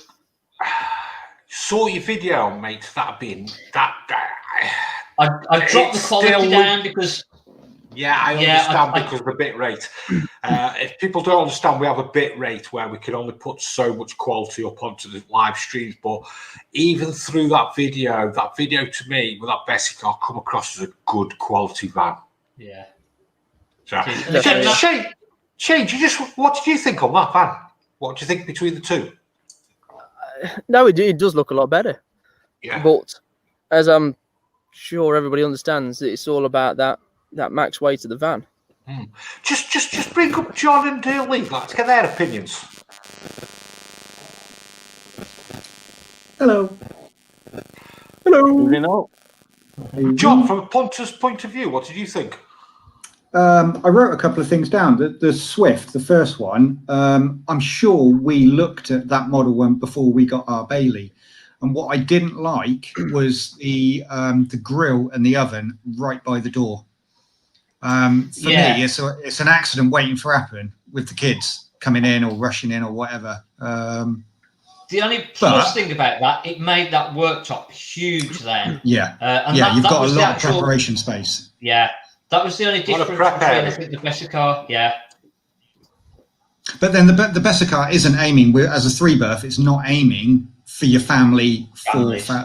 Saw your video, mate. That'd been that. I dropped the quality down because. Yeah, I understand because of the bit rate. If people don't understand, we have a bit rate where we can only put so much quality up onto the live streams. But even through that video to me with that Bessicar come across as a good quality van. Yeah. So, Shane, what did you think on that van? What do you think between the two? No, it does look a lot better. Yeah. But as I'm sure everybody understands, it's all about that max weight of the van. Just bring up John and Lee. Let's get their opinions. Hello. Hello. John, from a punter's point of view, what did you think? I wrote a couple of things down. The Swift, the first one, I'm sure we looked at that model one before we got our Bailey. And what I didn't like was the grill and the oven right by the door. For me, it's an accident waiting to happen with the kids coming in or rushing in or whatever. The only plus thing about that, it made that worktop huge then. Yeah. And you've got a was lot of preparation space. Yeah. That was the only difference between, I think, the Bessicar. Yeah. But then the Bessicar isn't aiming, as a 3-berth, it's not aiming for your family,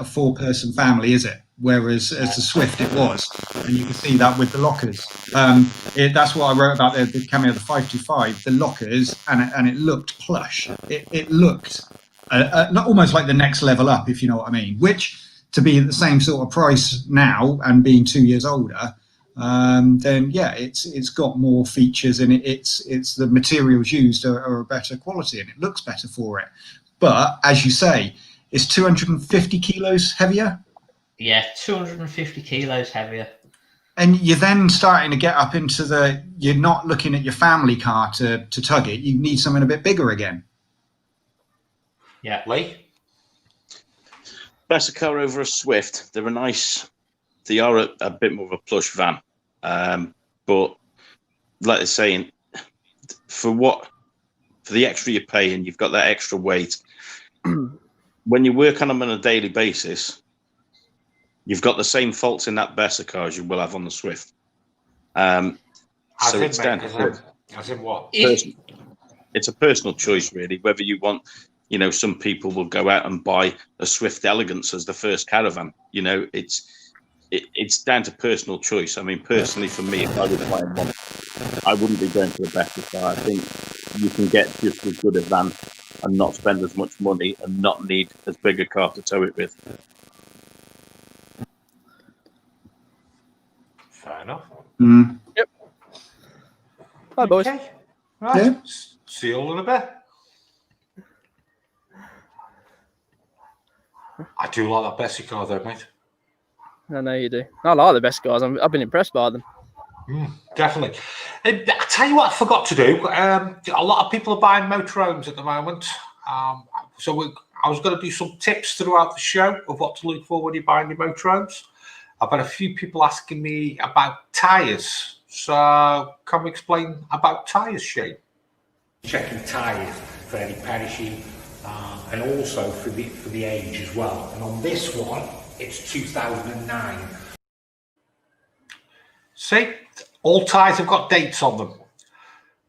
four-person family, is it? Whereas as a Swift it was, and you can see that with the lockers. That's what I wrote about the Cameo, the 525, the lockers, and it looked plush. It looked not almost like the next level up, if you know what I mean. Which, to be at the same sort of price now and being 2 years older, then yeah, it's got more features, and it's the materials used are a better quality, and it looks better for it. But as you say, it's 250 kilos heavier. Yeah, 250 kilos heavier. And you're then starting to get up into you're not looking at your family car to tug it. You need something a bit bigger again. Yeah. Lee? Bessicar over a Swift. They are a bit more of a plush van. But like they're saying, for the extra you pay and you've got that extra weight, when you work on them on a daily basis, you've got the same faults in that Bessicar as you will have on the Swift. So it's down to as in what? It's a personal choice, really, whether you want, some people will go out and buy a Swift Elegance as the first caravan. It's down to personal choice. I mean, personally, for me, if I was buying one, I wouldn't be going for the Bessicar. I think you can get just as good a van and not spend as much money and not need as big a car to tow it with. Fair enough. Mm. Yep. Hi, boys. Okay. Right. Yeah. See you all in a bit. I do like that Bessicar though, mate. I know you do. I like the Bessicars. I've been impressed by them. Definitely. I tell you what I forgot to do. A lot of people are buying motorhomes at the moment. So I was going to do some tips throughout the show of what to look for when you're buying your motorhomes. I've had a few people asking me about tyres. So can we explain about tyres, Shane? Checking tyres for any perishing and also for the age as well. And on this one, it's 2009. See, all tyres have got dates on them.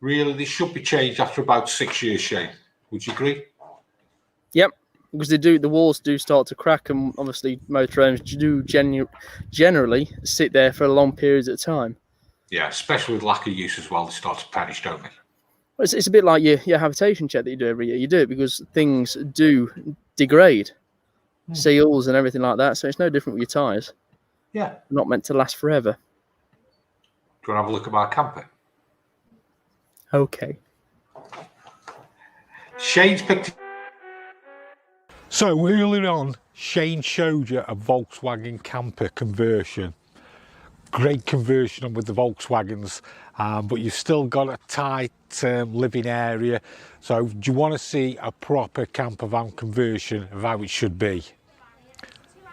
Really, they should be changed after about 6 years, Shane. Would you agree? Yep, because the walls do start to crack, and obviously motorhomes do generally sit there for long periods of time. Yeah, especially with lack of use as well, they start to perish, don't they? Well, it's a bit like your habitation check that you do every year. You do it because things do degrade, seals and everything like that. So it's no different with your tyres. Yeah. They're not meant to last forever. Do you want to have a look at my camper? Okay. Shane's picked. So earlier on, Shane showed you a Volkswagen camper conversion. Great conversion with the Volkswagens, but you've still got a tight living area. So do you want to see a proper campervan conversion of how it should be?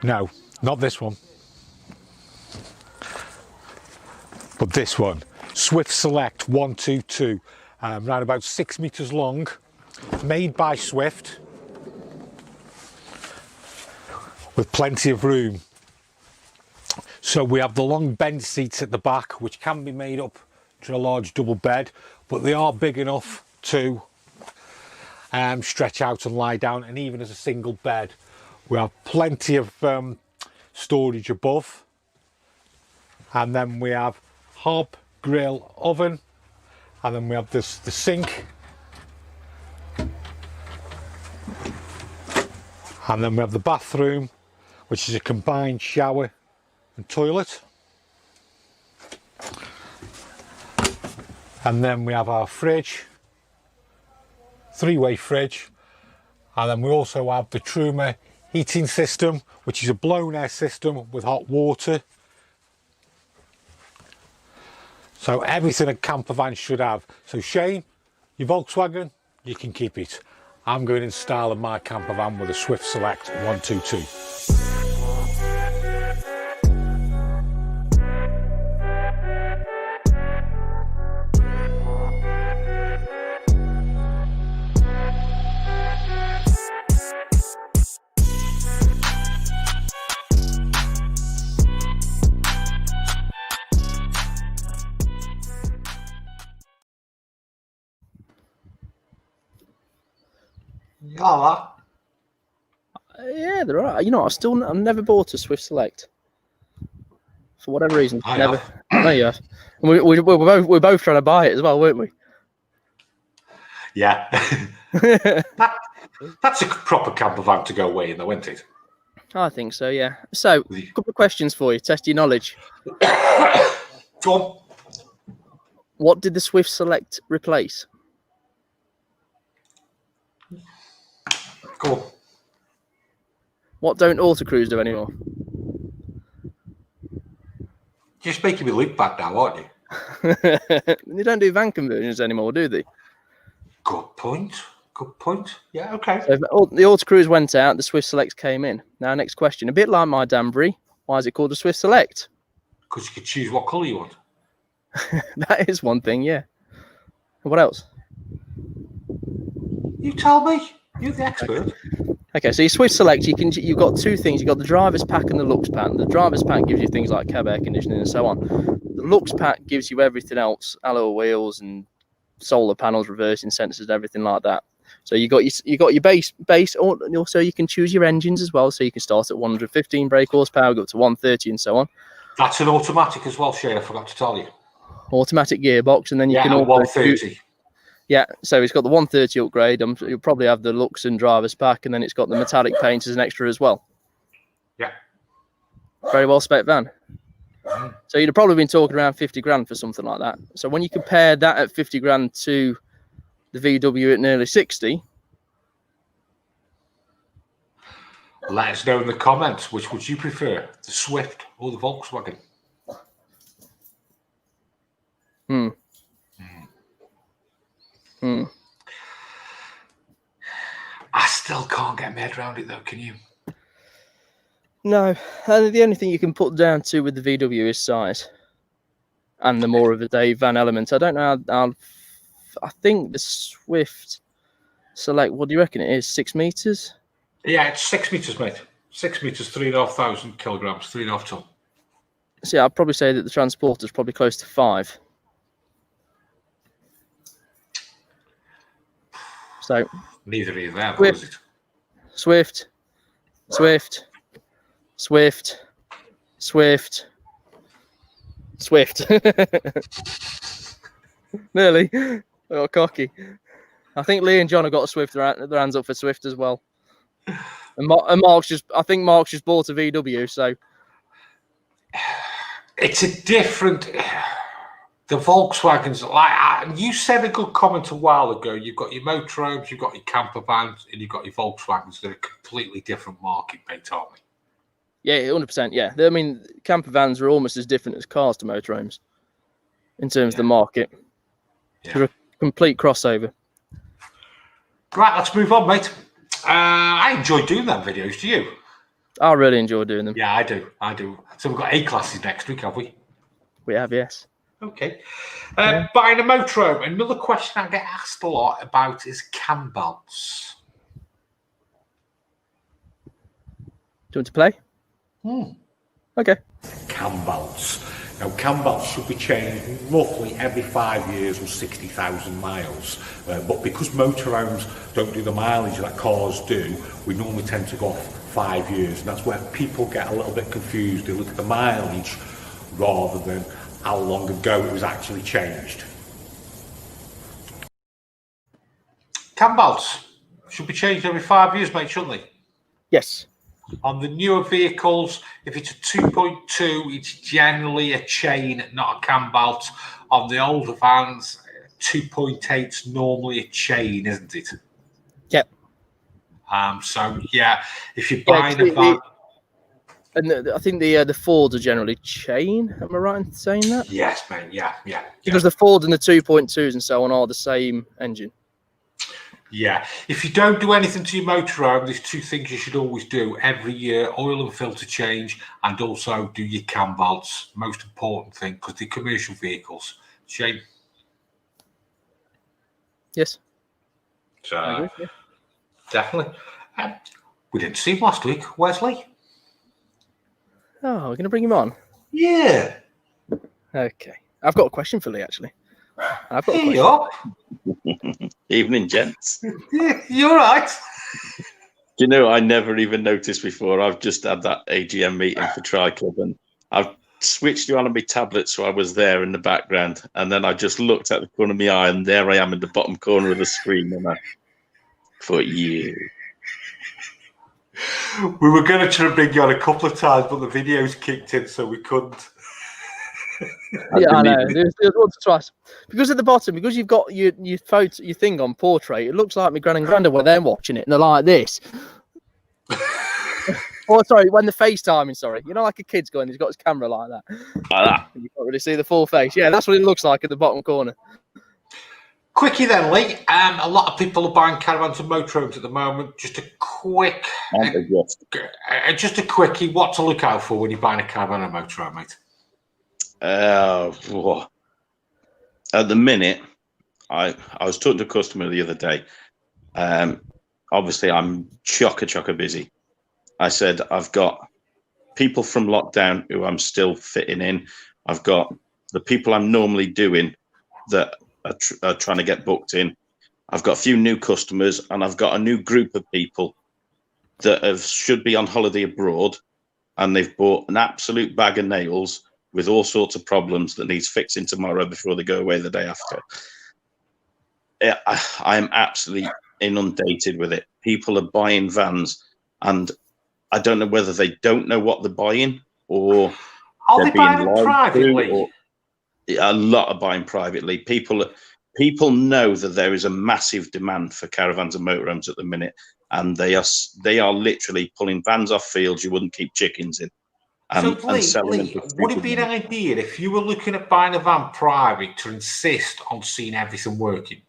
No, not this one. But this one, Swift Select 122, around about 6 meters long, made by Swift, with plenty of room. So we have the long bench seats at the back, which can be made up to a large double bed, but they are big enough to stretch out and lie down, and even as a single bed. We have plenty of storage above, and then we have hob, grill, oven, and then we have the sink, and then we have the bathroom, which is a combined shower and toilet, and then we have our fridge, three-way fridge, and then we also have the Truma heating system, which is a blown air system with hot water. So everything a campervan should have. So Shane, your Volkswagen, you can keep it. I'm going to install in my campervan with a Swift Select 122. You like that? Yeah, they're all right. You know, I've never bought a Swift Select for whatever reason. I Never. have. No, you have. And we're both trying to buy it as well, weren't we? Yeah. That's a proper camper van to go away in, though, isn't it? I think so. Yeah. So, a couple of questions for you. Test your knowledge. Go on. What did the Swift Select replace? Go on. What don't autocruise do anymore? You're speaking with Luke back now, aren't you? They don't do van conversions anymore, do they? Good point. Good point. Yeah, okay. So the autocruise went out, the Swift Select came in. Now, next question. A bit like my Danbury, why is it called a Swift Select? Because you could choose what colour you want. That is one thing, yeah. What else? You tell me. You're the expert. Okay, so your Swift Select, you've got two things. You've got the driver's pack and the looks pack. The driver's pack gives you things like cab air conditioning and so on. The looks pack gives you everything else, alloy wheels and solar panels, reversing sensors, and everything like that. So you got your base, and also you can choose your engines as well. So you can start at 115 brake horsepower, go up to 130, and so on. That's an automatic as well, Shane. I forgot to tell you. Automatic gearbox, and then you can also 130. Yeah, so it's got the 130 upgrade. You'll probably have the looks and driver's pack, and then it's got the metallic paint as an extra as well. Yeah. Very well spec van. So you'd have probably been talking around 50 grand for something like that. So when you compare that at 50 grand to the VW at nearly 60. Let us know in the comments, which would you prefer, the Swift or the Volkswagen? I still can't get my head around it though, can you? No, the only thing you can put down to with the VW is size and the more of a day van element. I don't know I think the Swift Select, what do you reckon it is, 6 meters? Yeah, it's 6 meters, mate. 6 meters, 3,500 kilograms, 3.5 ton. So yeah, I'd probably say that the Transporter's probably close to 5. So neither are you there, Swift, is it? Swift, Swift, Swift, Swift, Swift. Nearly. Oh, cocky. I think Lee and John have got a Swift. Their hands up for Swift as well. And Mark's just bought a VW, so it's a different. The Volkswagens, like you said a good comment a while ago. You've got your motorhomes, you've got your campervans, and you've got your Volkswagens. They're a completely different market, mate, aren't they? Yeah, 100%. Yeah, I mean, campervans are almost as different as cars to motorhomes in terms of the market. Yeah. They're a complete crossover. Right, let's move on, mate. I enjoy doing them videos. Do you? I really enjoy doing them. Yeah, I do. So we've got A classes next week, have we? We have, yes. Okay. Buying a motorhome. Another question I get asked a lot about is cam belts. Do you want to play? Okay. Cam belts. Now, cam belts should be changed roughly every 5 years or 60,000 miles. But because motorhomes don't do the mileage that cars do, we normally tend to go off 5 years. And that's where people get a little bit confused. They look at the mileage rather than how long ago it was actually changed. Cam belts should be changed every 5 years, mate, shouldn't they? Yes. On the newer vehicles, if it's a 2.2, it's generally a chain, not a cam belt. On the older vans, 2.8's normally a chain, isn't it? Yep. So yeah, if you're buying a van, and I think the Fords are generally chain. Am I right in saying that? yes, mate. Yeah. Because the Ford and the 2.2s and so on are the same engine. Yeah, if you don't do anything to your motorhome, there's two things you should always do every year: oil and filter change, and also do your cam belts. Most important thing, because they're commercial vehicles. Shane? Yes. So, I agree, yeah. Definitely. We didn't see him last week. Where's Lee? Oh, we're going to bring him on? Yeah. Okay. I've got a question for Lee, actually. I've got a Here question. you are. Evening, gents. Yeah, you're right. you know, I never even noticed before. I've just had that AGM meeting for Tri Club, and I've switched you on my tablet, so I was there in the background, and then I just looked at the corner of my eye, and there I am in the bottom corner of the screen, and I thought, yeah. We were going to try and bring you on a couple of times, but the videos kicked in, so we couldn't. Yeah, I know. There's once or twice. Because at the bottom, because you've got your photo, your thing on portrait, it looks like my gran and granddad when they're watching it, and they're like this. Oh, sorry, when the FaceTiming, sorry. You know, like a kid's going, he's got his camera like that. Like that. You can't really see the full face. Yeah, that's what it looks like at the bottom corner. Quickie then, Lee. A lot of people are buying caravans and motorhomes at the moment. Just a quick, just a quickie. What to look out for when you're buying a caravan and motorhome, mate? At the minute, I was talking to a customer the other day. Obviously, I'm chocker busy. I said I've got people from lockdown who I'm still fitting in. I've got the people I'm normally doing that are trying to get booked in. I've got a few new customers, and I've got a new group of people that should be on holiday abroad, and they've bought an absolute bag of nails with all sorts of problems that needs fixing tomorrow before they go away the day after. I am absolutely inundated with it. People are buying vans, and I don't know whether they don't know what they're buying, or are they buying them privately? A lot are buying privately. People know that there is a massive demand for caravans and motorhomes at the minute, and they are literally pulling vans off fields you wouldn't keep chickens in. And selling them. Would it be an idea if you were looking at buying a van private to insist on seeing everything working?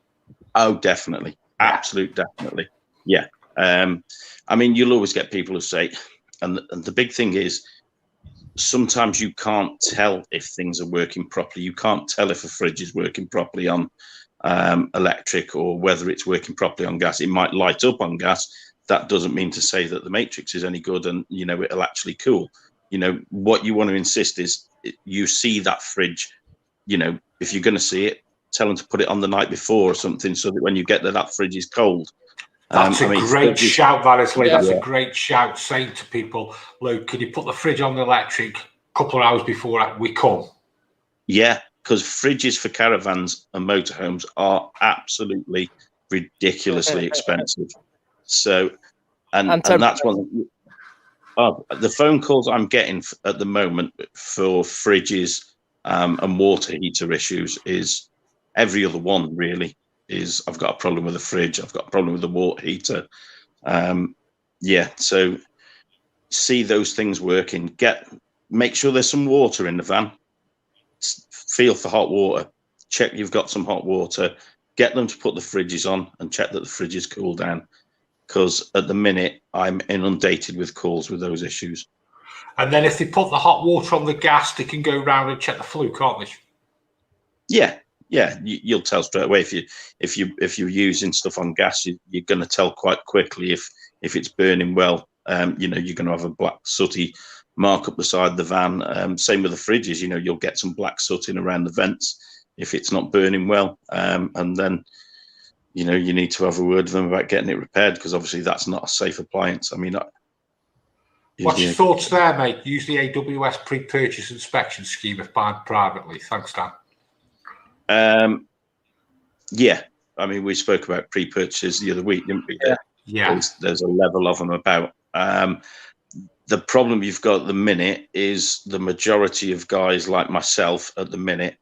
Oh, definitely. Absolute, definitely. Yeah. I mean, you'll always get people who say, and the big thing is, sometimes you can't tell if things are working properly. You can't tell if a fridge is working properly on electric, or whether it's working properly on gas. It might light up on gas. That doesn't mean to say that the matrix is any good and, you know, it'll actually cool. You know, what you want to insist is you see that fridge, you know, if you're going to see it, tell them to put it on the night before or something, so that when you get there, that fridge is cold. That's a great shout, Vallesley. That's a great shout, saying to people, look, can you put the fridge on the electric a couple of hours before we come? Yeah, because fridges for caravans and motorhomes are absolutely ridiculously expensive. So, and that's one. The phone calls I'm getting at the moment for fridges and water heater issues is every other one, really. Is I've got a problem with the fridge, I've got a problem with the water heater. So see those things working. Make sure there's some water in the van. Feel for hot water. Check you've got some hot water. Get them to put the fridges on and check that the fridges cool down. Because at the minute I'm inundated with calls with those issues. And then if they put the hot water on the gas, they can go round and check the flue, can't they? Yeah, you'll tell straight away if you're using stuff on gas. You're going to tell quite quickly if it's burning well. You know, you're going to have a black sooty mark up the side of the van. Same with the fridges. You know, you'll get some black soot in around the vents if it's not burning well. And then, you know, you need to have a word with them about getting it repaired, because obviously that's not a safe appliance. I mean, what's your thoughts there, mate? Use the AWS pre-purchase inspection scheme if buying privately. Thanks, Dan. Yeah, I mean, we spoke about pre-purchases the other week, didn't we? Yeah. There's a level of them about. The problem you've got at the minute is the majority of guys like myself at the minute,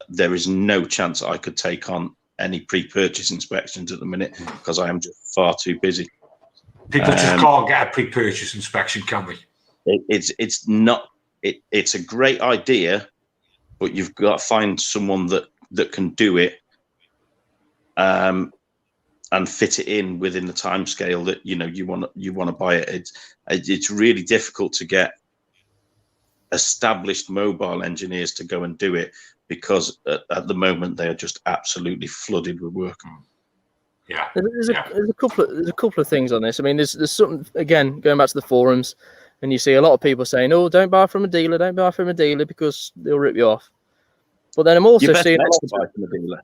there is no chance I could take on any pre-purchase inspections at the minute, because I am just far too busy. People just can't get a pre-purchase inspection, can we? It's not. It's a great idea, but you've got to find someone that can do it and fit it in within the time scale that you want to buy it. It's really difficult to get established mobile engineers to go and do it, because at the moment they are just absolutely flooded with work. Yeah, there's a couple of things on this. I mean, there's something, again, going back to the forums, and you see a lot of people saying, "Oh, don't buy from a dealer, because they'll rip you off." But then I'm also seeing to buy from a dealer.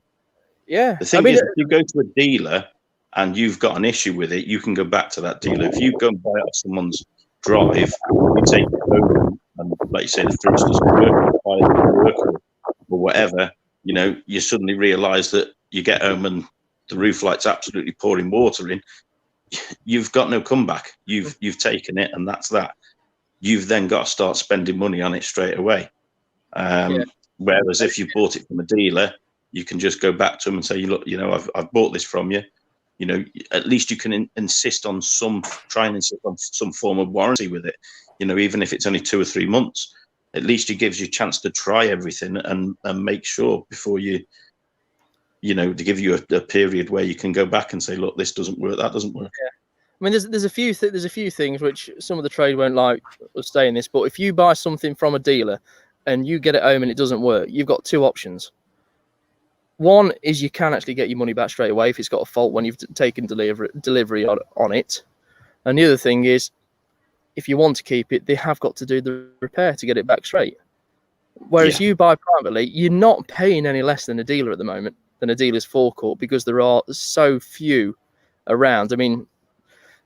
Yeah, the thing is, if you go to a dealer, and you've got an issue with it, you can go back to that dealer. If you go and buy it off someone's drive, you take it home, and like you say, the fridge doesn't work, buy it doesn't work, or whatever, you know, you suddenly realise that you get home and the roof light's absolutely pouring water in. You've got no comeback. You've taken it, and that's that. You've then got to start spending money on it straight away. Whereas if you bought it from a dealer, you can just go back to them and say, look, you know, I've bought this from you. You know, at least you can insist on some form of warranty with it. You know, even if it's only 2 or 3 months, at least it gives you a chance to try everything and make sure before you know, to give you a period where you can go back and say, look, this doesn't work, that doesn't work. Yeah. I mean, there's a few things which some of the trade won't like us saying this, but if you buy something from a dealer and you get it home and it doesn't work, you've got 2 options. One is you can actually get your money back straight away if it's got a fault when you've taken delivery on it. And the other thing is, if you want to keep it, they have got to do the repair to get it back straight. Whereas you buy privately, you're not paying any less than a dealer at the moment, than a dealer's forecourt, because there are so few around. I mean,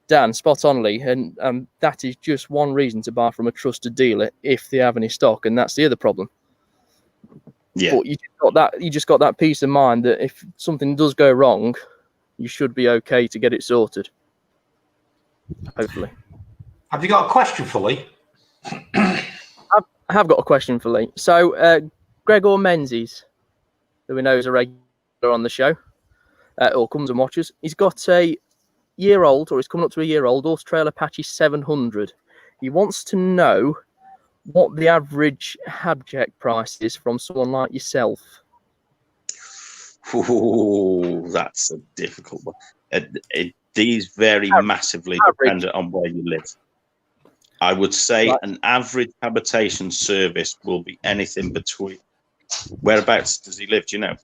Dan, spot only, and that is just one reason to buy from a trusted dealer if they have any stock, and that's the other problem. Yeah, but you just got that peace of mind that if something does go wrong, you should be okay to get it sorted. Hopefully. Have you got a question for Lee? I have got a question for Lee. So, Gregor Menzies, who we know is a regular on the show, or comes and watches, he's got a year-old, or he's coming up to a year-old, Horse Trail Apache 700. He wants to know what the average habjack price is from someone like yourself. Oh, that's a difficult one. These vary massively dependent on where you live. I would say an average habitation service will be anything between. Whereabouts does he live? Do you know?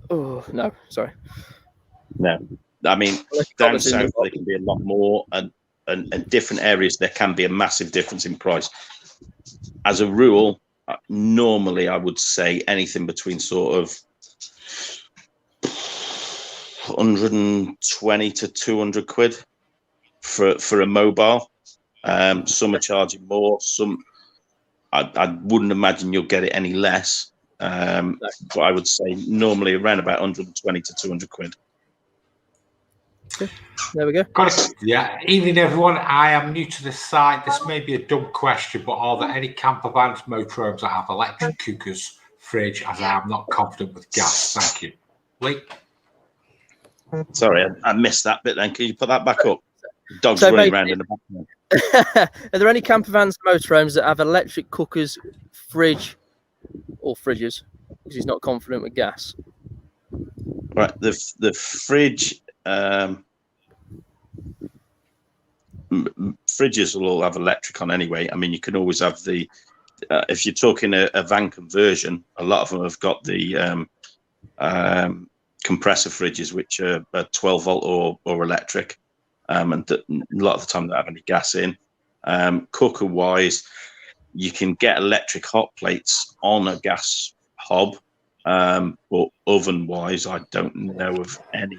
Oh, no, sorry. No. I mean, down south, there can be a lot more, and different areas, there can be a massive difference in price. As a rule, normally I would say anything between sort of 120 to 200 quid for a mobile. Some are charging more. Some, I wouldn't imagine you'll get it any less. But I would say normally around about 120 to 200 quid. Okay. There we go. Got it. Yeah. Evening, everyone. I am new to this site. This may be a dumb question, but are there any campervans, motorhomes that have electric cookers, fridge, as I am not confident with gas? Thank you. Lee? Sorry, I missed that bit then. Can you put that back up? Dog's running around in the background. Are there any campervans, motorhomes that have electric cookers, fridge, or fridges? Because he's not confident with gas. Right. The fridge... fridges will all have electric on anyway. I mean, you can always have the if you're talking a van conversion, a lot of them have got the compressor fridges, which are 12 volt or electric, and a lot of the time they don't have any gas in. Cooker wise, you can get electric hot plates on a gas hob, but oven wise, I don't know of any.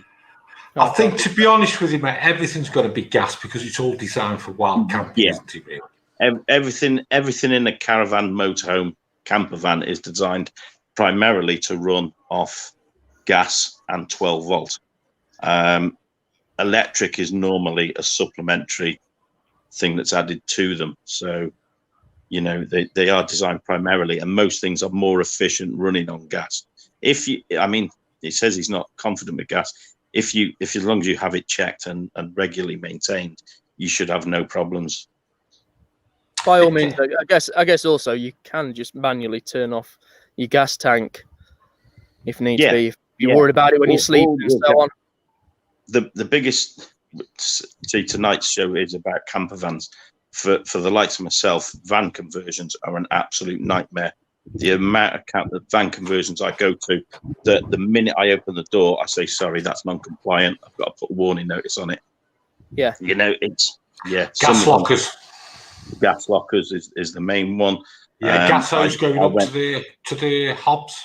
I think, to be honest with you, mate, everything's got to be gas because it's all designed for wild camping, isn't it, really? Everything in a caravan, motorhome, campervan is designed primarily to run off gas and 12 volt. Electric is normally a supplementary thing that's added to them. So, you know, they are designed primarily, and most things are more efficient running on gas. I mean, he says he's not confident with gas. If as long as you have it checked and regularly maintained, you should have no problems. By all means, I guess also you can just manually turn off your gas tank if need be. If you're worried about it when you sleep and so on. The biggest, see, tonight's show is about campervans. For the likes of myself, van conversions are an absolute nightmare. The amount of van conversions I go to, the minute I open the door, I say, sorry, that's non-compliant. I've got to put a warning notice on it. Yeah. You know, Gas lockers. Gas lockers is the main one. Yeah, gas hose going up to the hobs.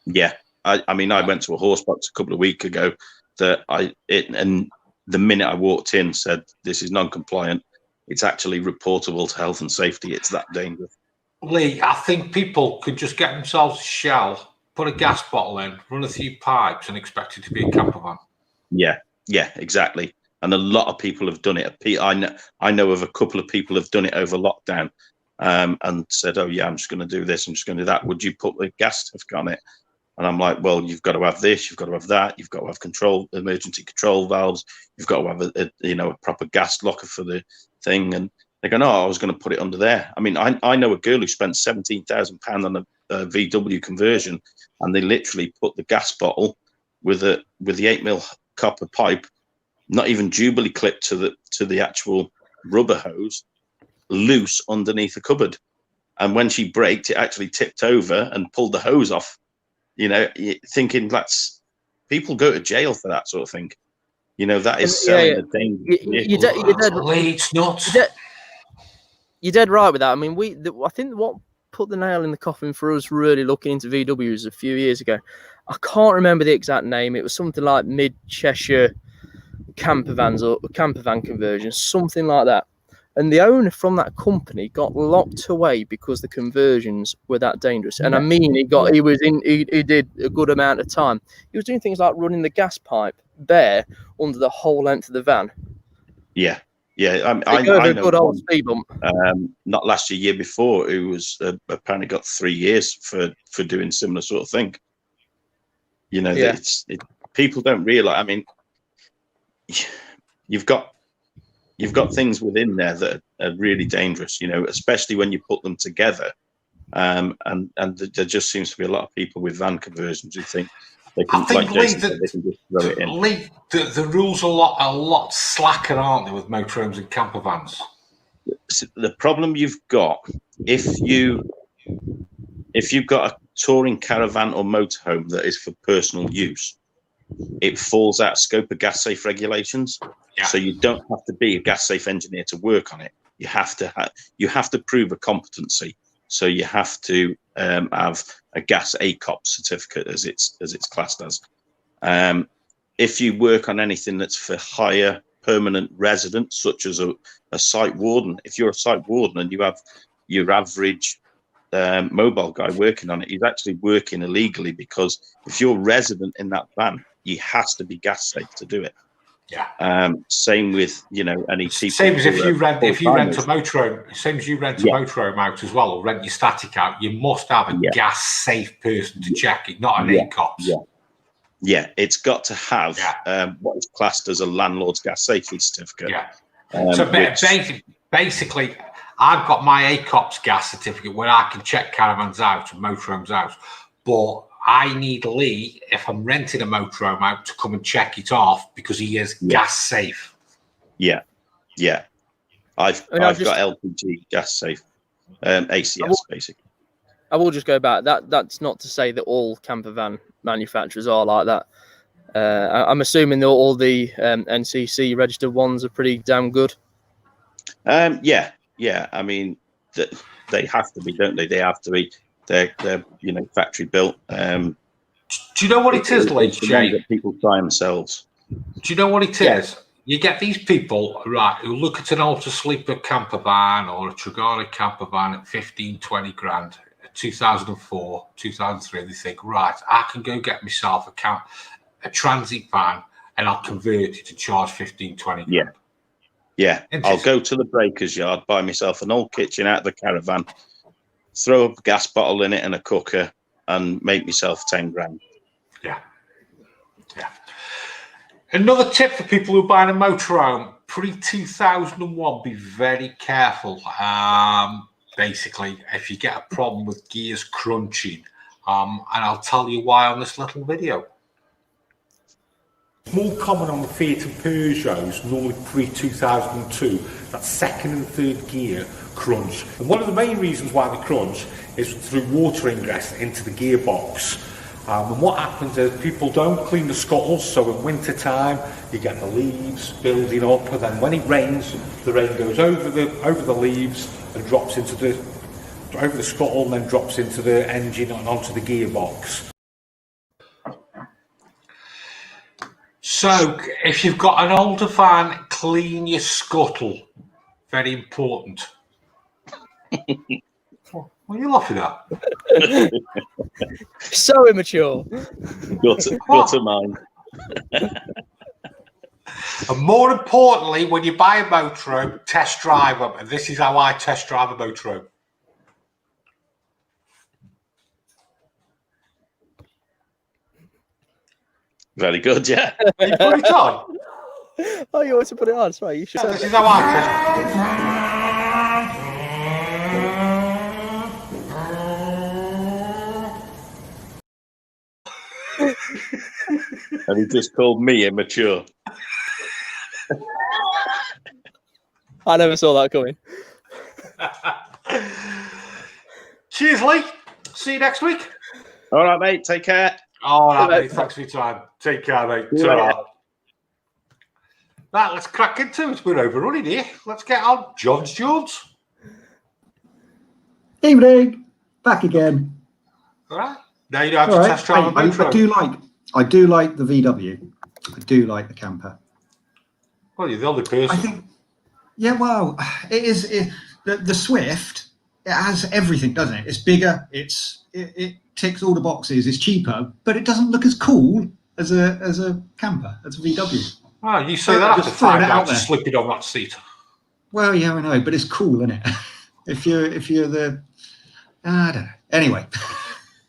Yeah. I mean, I went to a horse box a couple of weeks ago, and the minute I walked in said, this is non-compliant. It's actually reportable to health and safety. It's that dangerous. Lee, I think people could just get themselves a shell, put a gas bottle in, run a few pipes, and expect it to be a campervan. Yeah, exactly. And a lot of people have done it. I know of a couple of people have done it over lockdown, and said, "Oh yeah, I'm just going to do this. I'm just going to do that. Would you put the gas certificate on it?" And I'm like, "Well, you've got to have this. You've got to have that. You've got to have emergency control valves. You've got to have a proper gas locker for the thing." And they go, "No, I was going to put it under there." I mean, I know a girl who spent £17,000 on a VW conversion, and they literally put the gas bottle with the 8mm copper pipe, not even Jubilee clipped to the actual rubber hose, loose underneath the cupboard. And when she braked, it actually tipped over and pulled the hose off. You know, thinking people go to jail for that sort of thing. You know, that is selling a dangerous vehicle. It's nuts. You're dead right with that. I mean, I think what put the nail in the coffin for us really looking into VWs a few years ago, I can't remember the exact name. It was something like Mid-Cheshire Campervans or Campervan conversion, something like that. And the owner from that company got locked away because the conversions were that dangerous. And I mean, he did a good amount of time. He was doing things like running the gas pipe bare under the whole length of the van. Yeah. I know a good old speed bump. Not last year before, who was apparently got 3 years for doing similar sort of thing. You know, people don't realise. I mean, you've got things within there that are really dangerous, you know, especially when you put them together. And there just seems to be a lot of people with van conversions who think they can, they can just throw it in. Lee, the rules are a lot slacker, aren't they, with motorhomes and campervans? The problem you've got, if you've got a touring caravan or motorhome that is for personal use, it falls out of scope of gas safe regulations. Yeah. So you don't have to be a gas safe engineer to work on it. You have to prove a competency. So you have to have a gas ACOP certificate, as it's classed as. If you work on anything that's for hire permanent residents, such as a site warden, if you're a site warden and you have your average mobile guy working on it, he's actually working illegally, because if you're resident in that van, you has to be gas safe to do it. Yeah. Same with, you know, any people. Same as if you rent a motorhome. Same as you rent a motorhome out as well, or rent your static out. You must have a gas safe person to check it, not an ACOPS. Yeah, it's got to have what is classed as a landlord's gas safety certificate. Yeah. So basically, I've got my ACOPS gas certificate where I can check caravans out and motorhomes out, but I need Lee, if I'm renting a motorhome out, to come and check it off because he is gas safe. Yeah. I've got LPG gas safe, ACS basically. I will just go back. That's not to say that all campervan manufacturers are like that. I'm assuming that all the NCC registered ones are pretty damn good. Yeah. I mean, they have to be, don't they? They have to be. They're you know, factory built. Do you know what it is, Lee? That people try themselves. Do you know what it is? You get these people, right, who look at an Alta Sleeper campervan or a Trigara campervan at 15, 20 grand, 2004, 2003. They think, right, I can go get myself a transit van and I'll convert it to charge 15, 20 grand. Yeah. I'll go to the breaker's yard, buy myself an old kitchen out of the caravan, throw a gas bottle in it and a cooker, and make myself 10 grand. Yeah. Another tip for people who are buying a motorhome, pre-2001, be very careful. Basically, if you get a problem with gears crunching, and I'll tell you why on this little video. More common on the Fiat and Peugeots, normally pre-2002, that second and third gear crunch. And one of the main reasons why they crunch is through water ingress into the gearbox. And what happens is people don't clean the scuttles, so in winter time you get the leaves building up, and then when it rains, the rain goes over the leaves and drops into over the scuttle, and then drops into the engine and onto the gearbox. So, if you've got an older van, clean your scuttle. Very important. What are you laughing at? So immature. Gutter mine. And more importantly, when you buy a motorhome, test drive them. And this is how I test drive a motorhome. Very good, yeah. You put it on. Oh, you want to put it on? Sorry, you should. This is how I test. And he just called me immature. I never saw that coming. Cheers, Lee. See you next week. All right, mate. Take care. All right, mate. Thanks for your time. Take care, mate. Ta-ra. Right, let's crack into it. We're overrunning here. Let's get on Johns Jaunts. Evening, back again. All right. Now you know how to test drive a motorhome. I do like the VW. I do like the camper. Well, you're the only person. I think, yeah, well, the Swift. It has everything, doesn't it? It's bigger. It ticks all the boxes. It's cheaper, but it doesn't look as cool as a camper, as a VW. Oh, you say that after 5 hours slipping on that seat. Well, yeah, I know, but it's cool, isn't it? if you're the, I don't know. Anyway.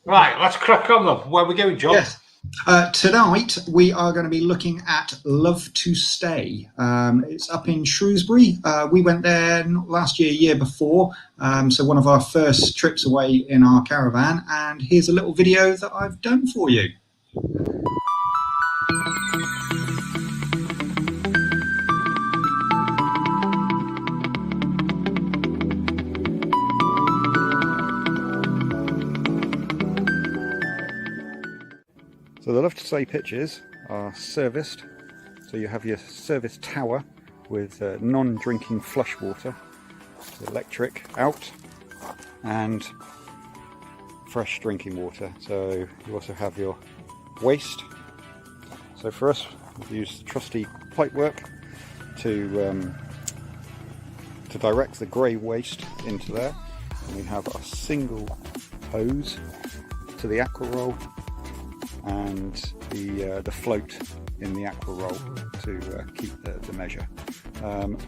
Right, let's crack on then. Where are we going, John? Yes. Tonight we are going to be looking at Love to Stay. It's up in Shrewsbury. We went there not last year, year before. So one of our first trips away in our caravan. And here's a little video that I've done for you. So the Love to Stay pitches are serviced. So you have your service tower with non-drinking flush water, electric out, and fresh drinking water. So you also have your waste. So for us, we use trusty pipework to direct the grey waste into there. And we have a single hose to the aqua roll and the float in the aqua roll to keep the measure.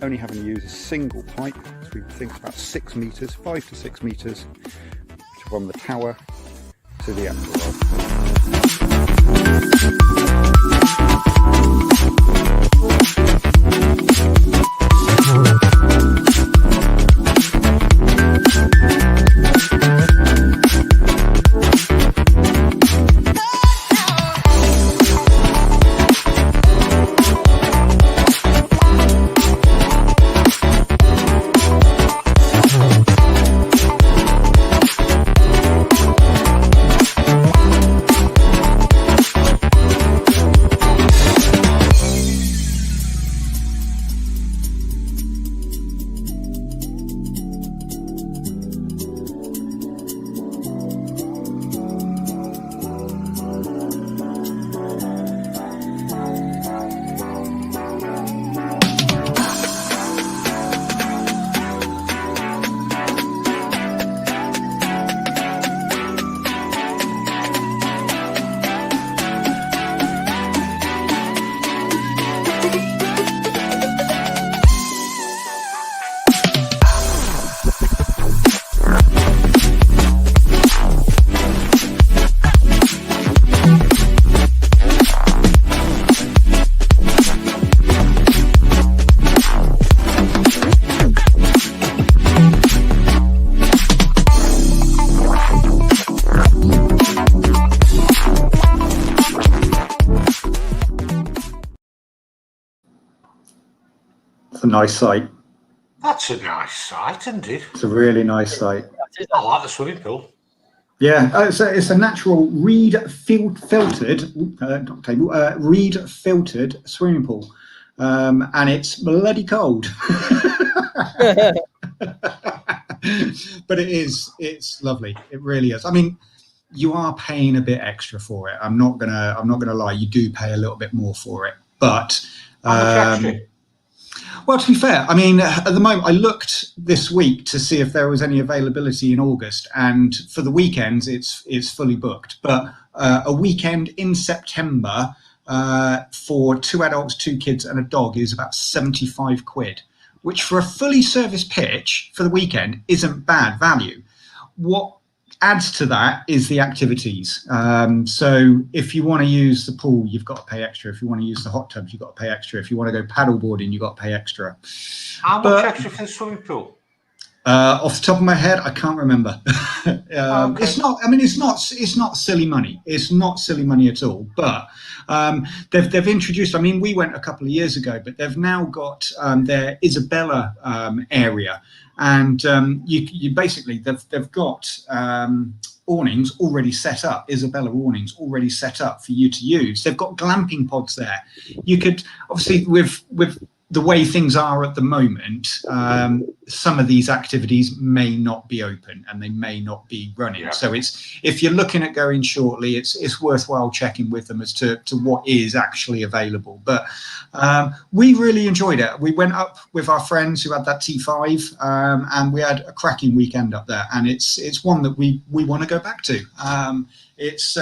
Only having to use a single pipe, so we think about 6 meters, 5 to 6 meters from the tower to the aqua It's a nice site. That's a nice site, isn't it? It's a really nice site. I like the swimming pool. Yeah, it's a natural reed filtered swimming pool, and it's bloody cold. But it's lovely. It really is. I mean, you are paying a bit extra for it. I'm not gonna lie. You do pay a little bit more for it. But How much extra? well, to be fair, I mean, at the moment, I looked this week to see if there was any availability in August, and for the weekends, it's fully booked. But a weekend in September for 2 adults, 2 kids, and a dog is about 75 quid, which for a fully serviced pitch for the weekend isn't bad value. What adds to that is the activities. So if you want to use the pool, you've got to pay extra. If you want to use the hot tubs, you've got to pay extra. If you want to go paddleboarding, you've got to pay extra. How much extra for the swimming pool? Off the top of my head, I can't remember. Okay. It's not. I mean, it's not silly money. It's not silly money at all. But they've introduced. I mean, we went a couple of years ago, but they've now got their Isabella area, and you basically they've got awnings already set up. Isabella awnings already set up for you to use. They've got glamping pods there. You could obviously with the way things are at the moment, some of these activities may not be open and they may not be running. Yeah. So if you're looking at going shortly, it's worthwhile checking with them as to what is actually available. But we really enjoyed it. We went up with our friends who had that T5 and we had a cracking weekend up there. And it's one that we want to go back to. It's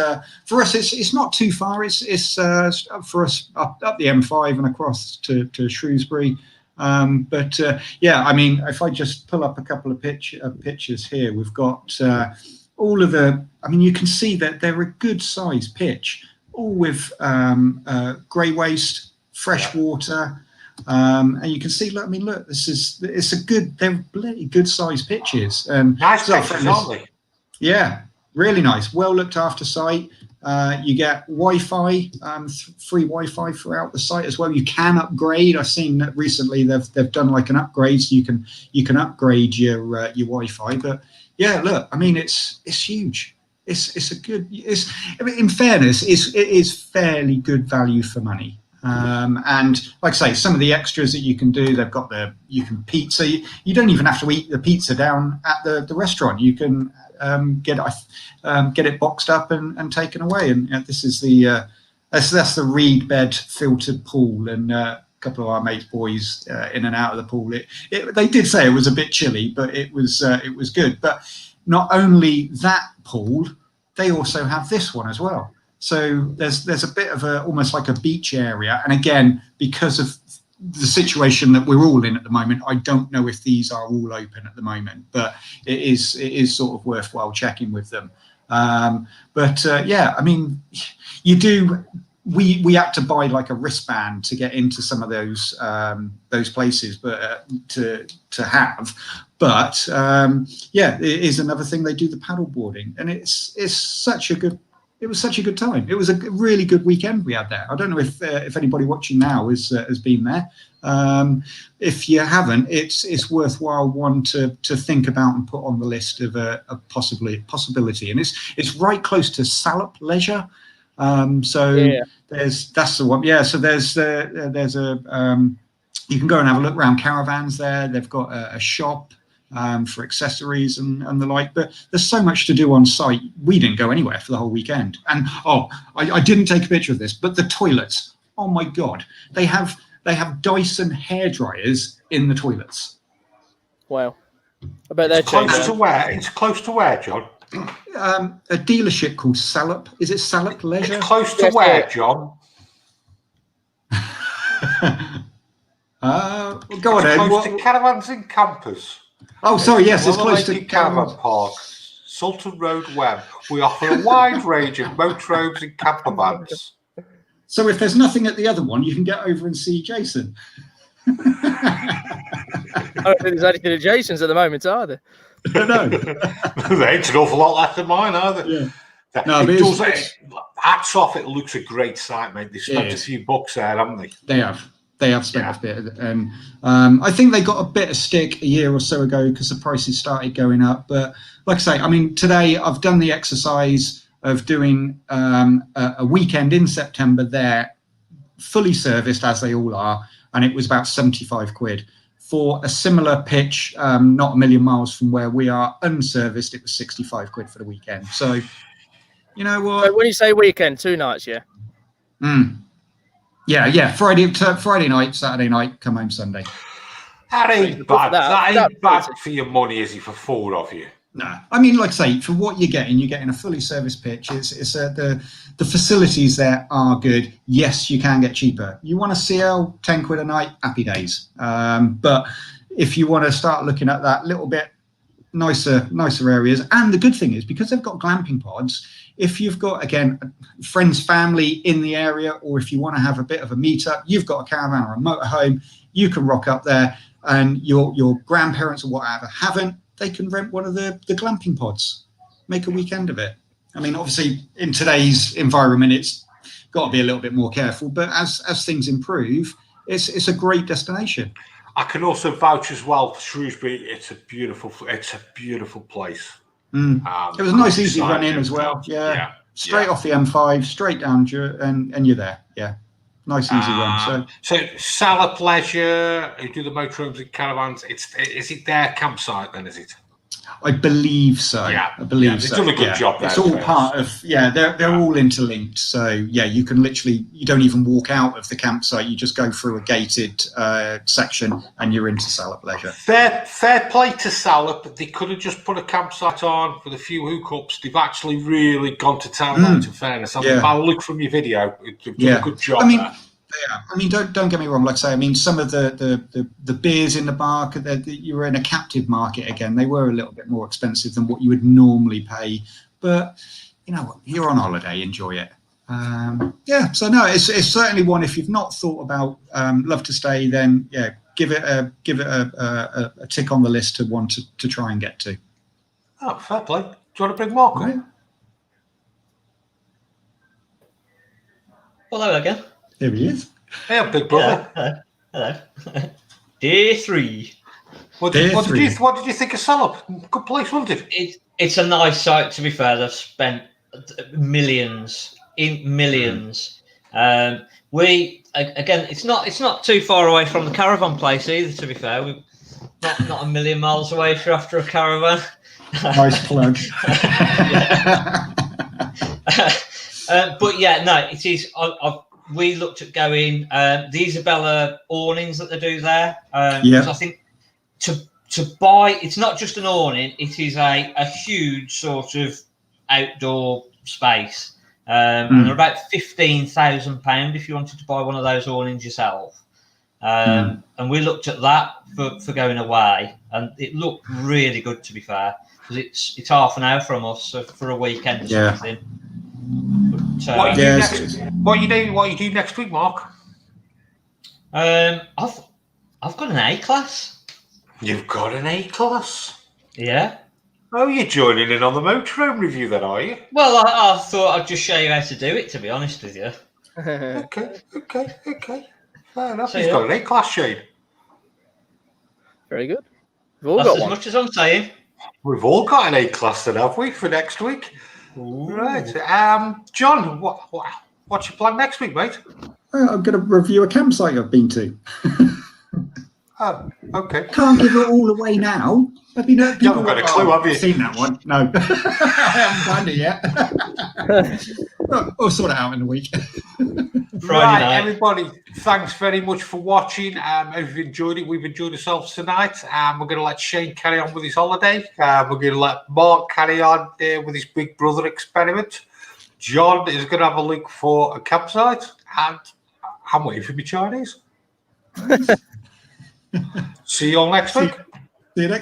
for us. It's not too far. It's for us up the M5 and across to Shrewsbury. But yeah, I mean, if I just pull up a couple of pictures here, we've got all of the. I mean, you can see that they're a good size pitch, all with grey waste, fresh water. And you can see, look, I mean, look, they're bloody good size pitches. Nice pitches, aren't they? Yeah. Really nice, well looked after site. You get Wi-Fi, free Wi-Fi throughout the site as well. You can upgrade. I've seen that recently they've done like an upgrade, so you can upgrade your Wi-Fi. But yeah, look, I mean it's huge. It's a good. I mean, in fairness, it is fairly good value for money. And like I say, some of the extras that you can do, they've got you can pizza. You don't even have to eat the pizza down at the restaurant. You can get it boxed up and taken away. And this is that's the reed bed filtered pool, and a couple of our mates' boys in and out of the pool. They did say it was a bit chilly, but it was good. But not only that pool, they also have this one as well. So there's a bit of almost like a beach area, and again, because of the situation that we're all in at the moment, I don't know if these are all open at the moment, but it is sort of worthwhile checking with them. Yeah, I mean, you do. We had to buy like a wristband to get into some of those places, but to have. But yeah, it is another thing. They do the paddle boarding, and it was such a good time. It was a really good weekend we had there. I don't know if anybody watching now has been there. If you haven't, it's worthwhile one to think about and put on the list of a possibility. And it's right close to Salop Leisure. So yeah. That's the one. Yeah. So there's a you can go and have a look around Caravans there. They've got a shop for accessories and the like, but there's so much to do on site. We didn't go anywhere for the whole weekend. And I didn't take a picture of this, but the toilets, oh my god, they have Dyson hair dryers in the toilets. Wow. I bet they're close to where? It's close to where, John? A dealership called Salop. Is it Salop Leisure? It's close to where, John? Go on then. Close to Caravans and Campers. Oh, sorry, yes, it's close to Caravan Park, Sultan Road, Webb. We offer a wide range of motorhomes and campervans. So if there's nothing at the other one, you can get over and see Jason. I don't think there's anything at Jason's at the moment, are there? No. They ain't an awful lot less than mine, are they? Yeah. Hats off, it looks a great site, mate. They spent a few bucks there, haven't they? They have spent a bit, and I think they got a bit of stick a year or so ago because the prices started going up. But like I say, I mean, today I've done the exercise of doing a weekend in September there, fully serviced as they all are, and it was about 75 quid. For a similar pitch, not a million miles from where we are, unserviced, it was 65 quid for the weekend. So, you know what? So when you say weekend, 2 nights, yeah? Yeah. Friday night, Saturday night, come home Sunday. That ain't bad. That ain't bad for your money, is it, for 4 of you? No, I mean, like I say, for what you're getting a fully serviced pitch. The facilities there are good. Yes, you can get cheaper. You want a CL, 10 quid a night, happy days. But if you want to start looking at that little bit nicer areas, and the good thing is because they've got glamping pods, if you've got, again, friends, family in the area, or if you want to have a bit of a meetup, you've got a caravan or a motorhome, you can rock up there, and your grandparents or whatever haven't, they can rent one of the glamping pods, make a weekend of it. I mean, obviously, in today's environment, it's got to be a little bit more careful, but as things improve, it's a great destination. I can also vouch as well for Shrewsbury. It's a beautiful place. It was a nice, easy run in as well. Yeah. Straight off the M5, straight down, and you're there. Yeah. Nice, easy run. So Salop Leisure, who do the motorhomes and caravans, is it their campsite then, is it? I believe so. Yeah. I believe they've so. done a good job there. It's all part of, they're all interlinked. So, you can literally, you don't even walk out of the campsite. You just go through a gated section and you're into Salop Leisure. Fair play to Salop. They could have just put a campsite on with a few hookups. They've actually really gone to town, in fairness. If I look from your video, they've done a good job there. Yeah, I mean, don't get me wrong. Like I say, I mean, some of the beers in the bar, you were in a captive market again. They were a little bit more expensive than what you would normally pay. But you know what? You're on holiday, enjoy it. So no, it's certainly one. If you've not thought about love to stay, then give it a tick on the list to one to try and get to. Oh, fair play. Do you want to bring Mark on? Hello again. There he is. Hey, big brother. Yeah, hello. Day 3. What did you think of Salop? Good place, wasn't it? It's a nice site, to be fair. They've spent millions. We again, it's not too far away from the caravan place either, to be fair. We're not a million miles away if you're after a caravan. Nice plug. But yeah, no, it is. We looked at going the Isabella awnings that they do there. I think to buy, it's not just an awning; it is a huge sort of outdoor space. And they're about £15,000 if you wanted to buy one of those awnings yourself. And we looked at that for going away, and it looked really good, to be fair, because it's half an hour from us for a weekend or something. But, what you do next week, Mark? I've got an A class. You've got an A class? Yeah. Oh, you're joining in on the motorhome review then, are you? Well, I thought I'd just show you how to do it, to be honest with you. Okay. Fair enough. He's got an A class, Shane. Very good. That's as much as I'm saying. We've all got an A class then, have we, for next week? Ooh. Right. John, what's your plan next week, mate? I'm going to review a campsite I've been to. Oh, okay. Can't give it all away now. You haven't got a clue, have you? Seen that one? No. I haven't found it yet. We'll sort it out in a week. Right, everybody, thanks very much for watching. If you've enjoyed it, we've enjoyed ourselves tonight. We're going to let Shane carry on with his holiday. We're going to let Mark carry on with his Big Brother experiment. John is going to have a look for a campsite. And I'm waiting for my Chinese. See you all next week. See you next week.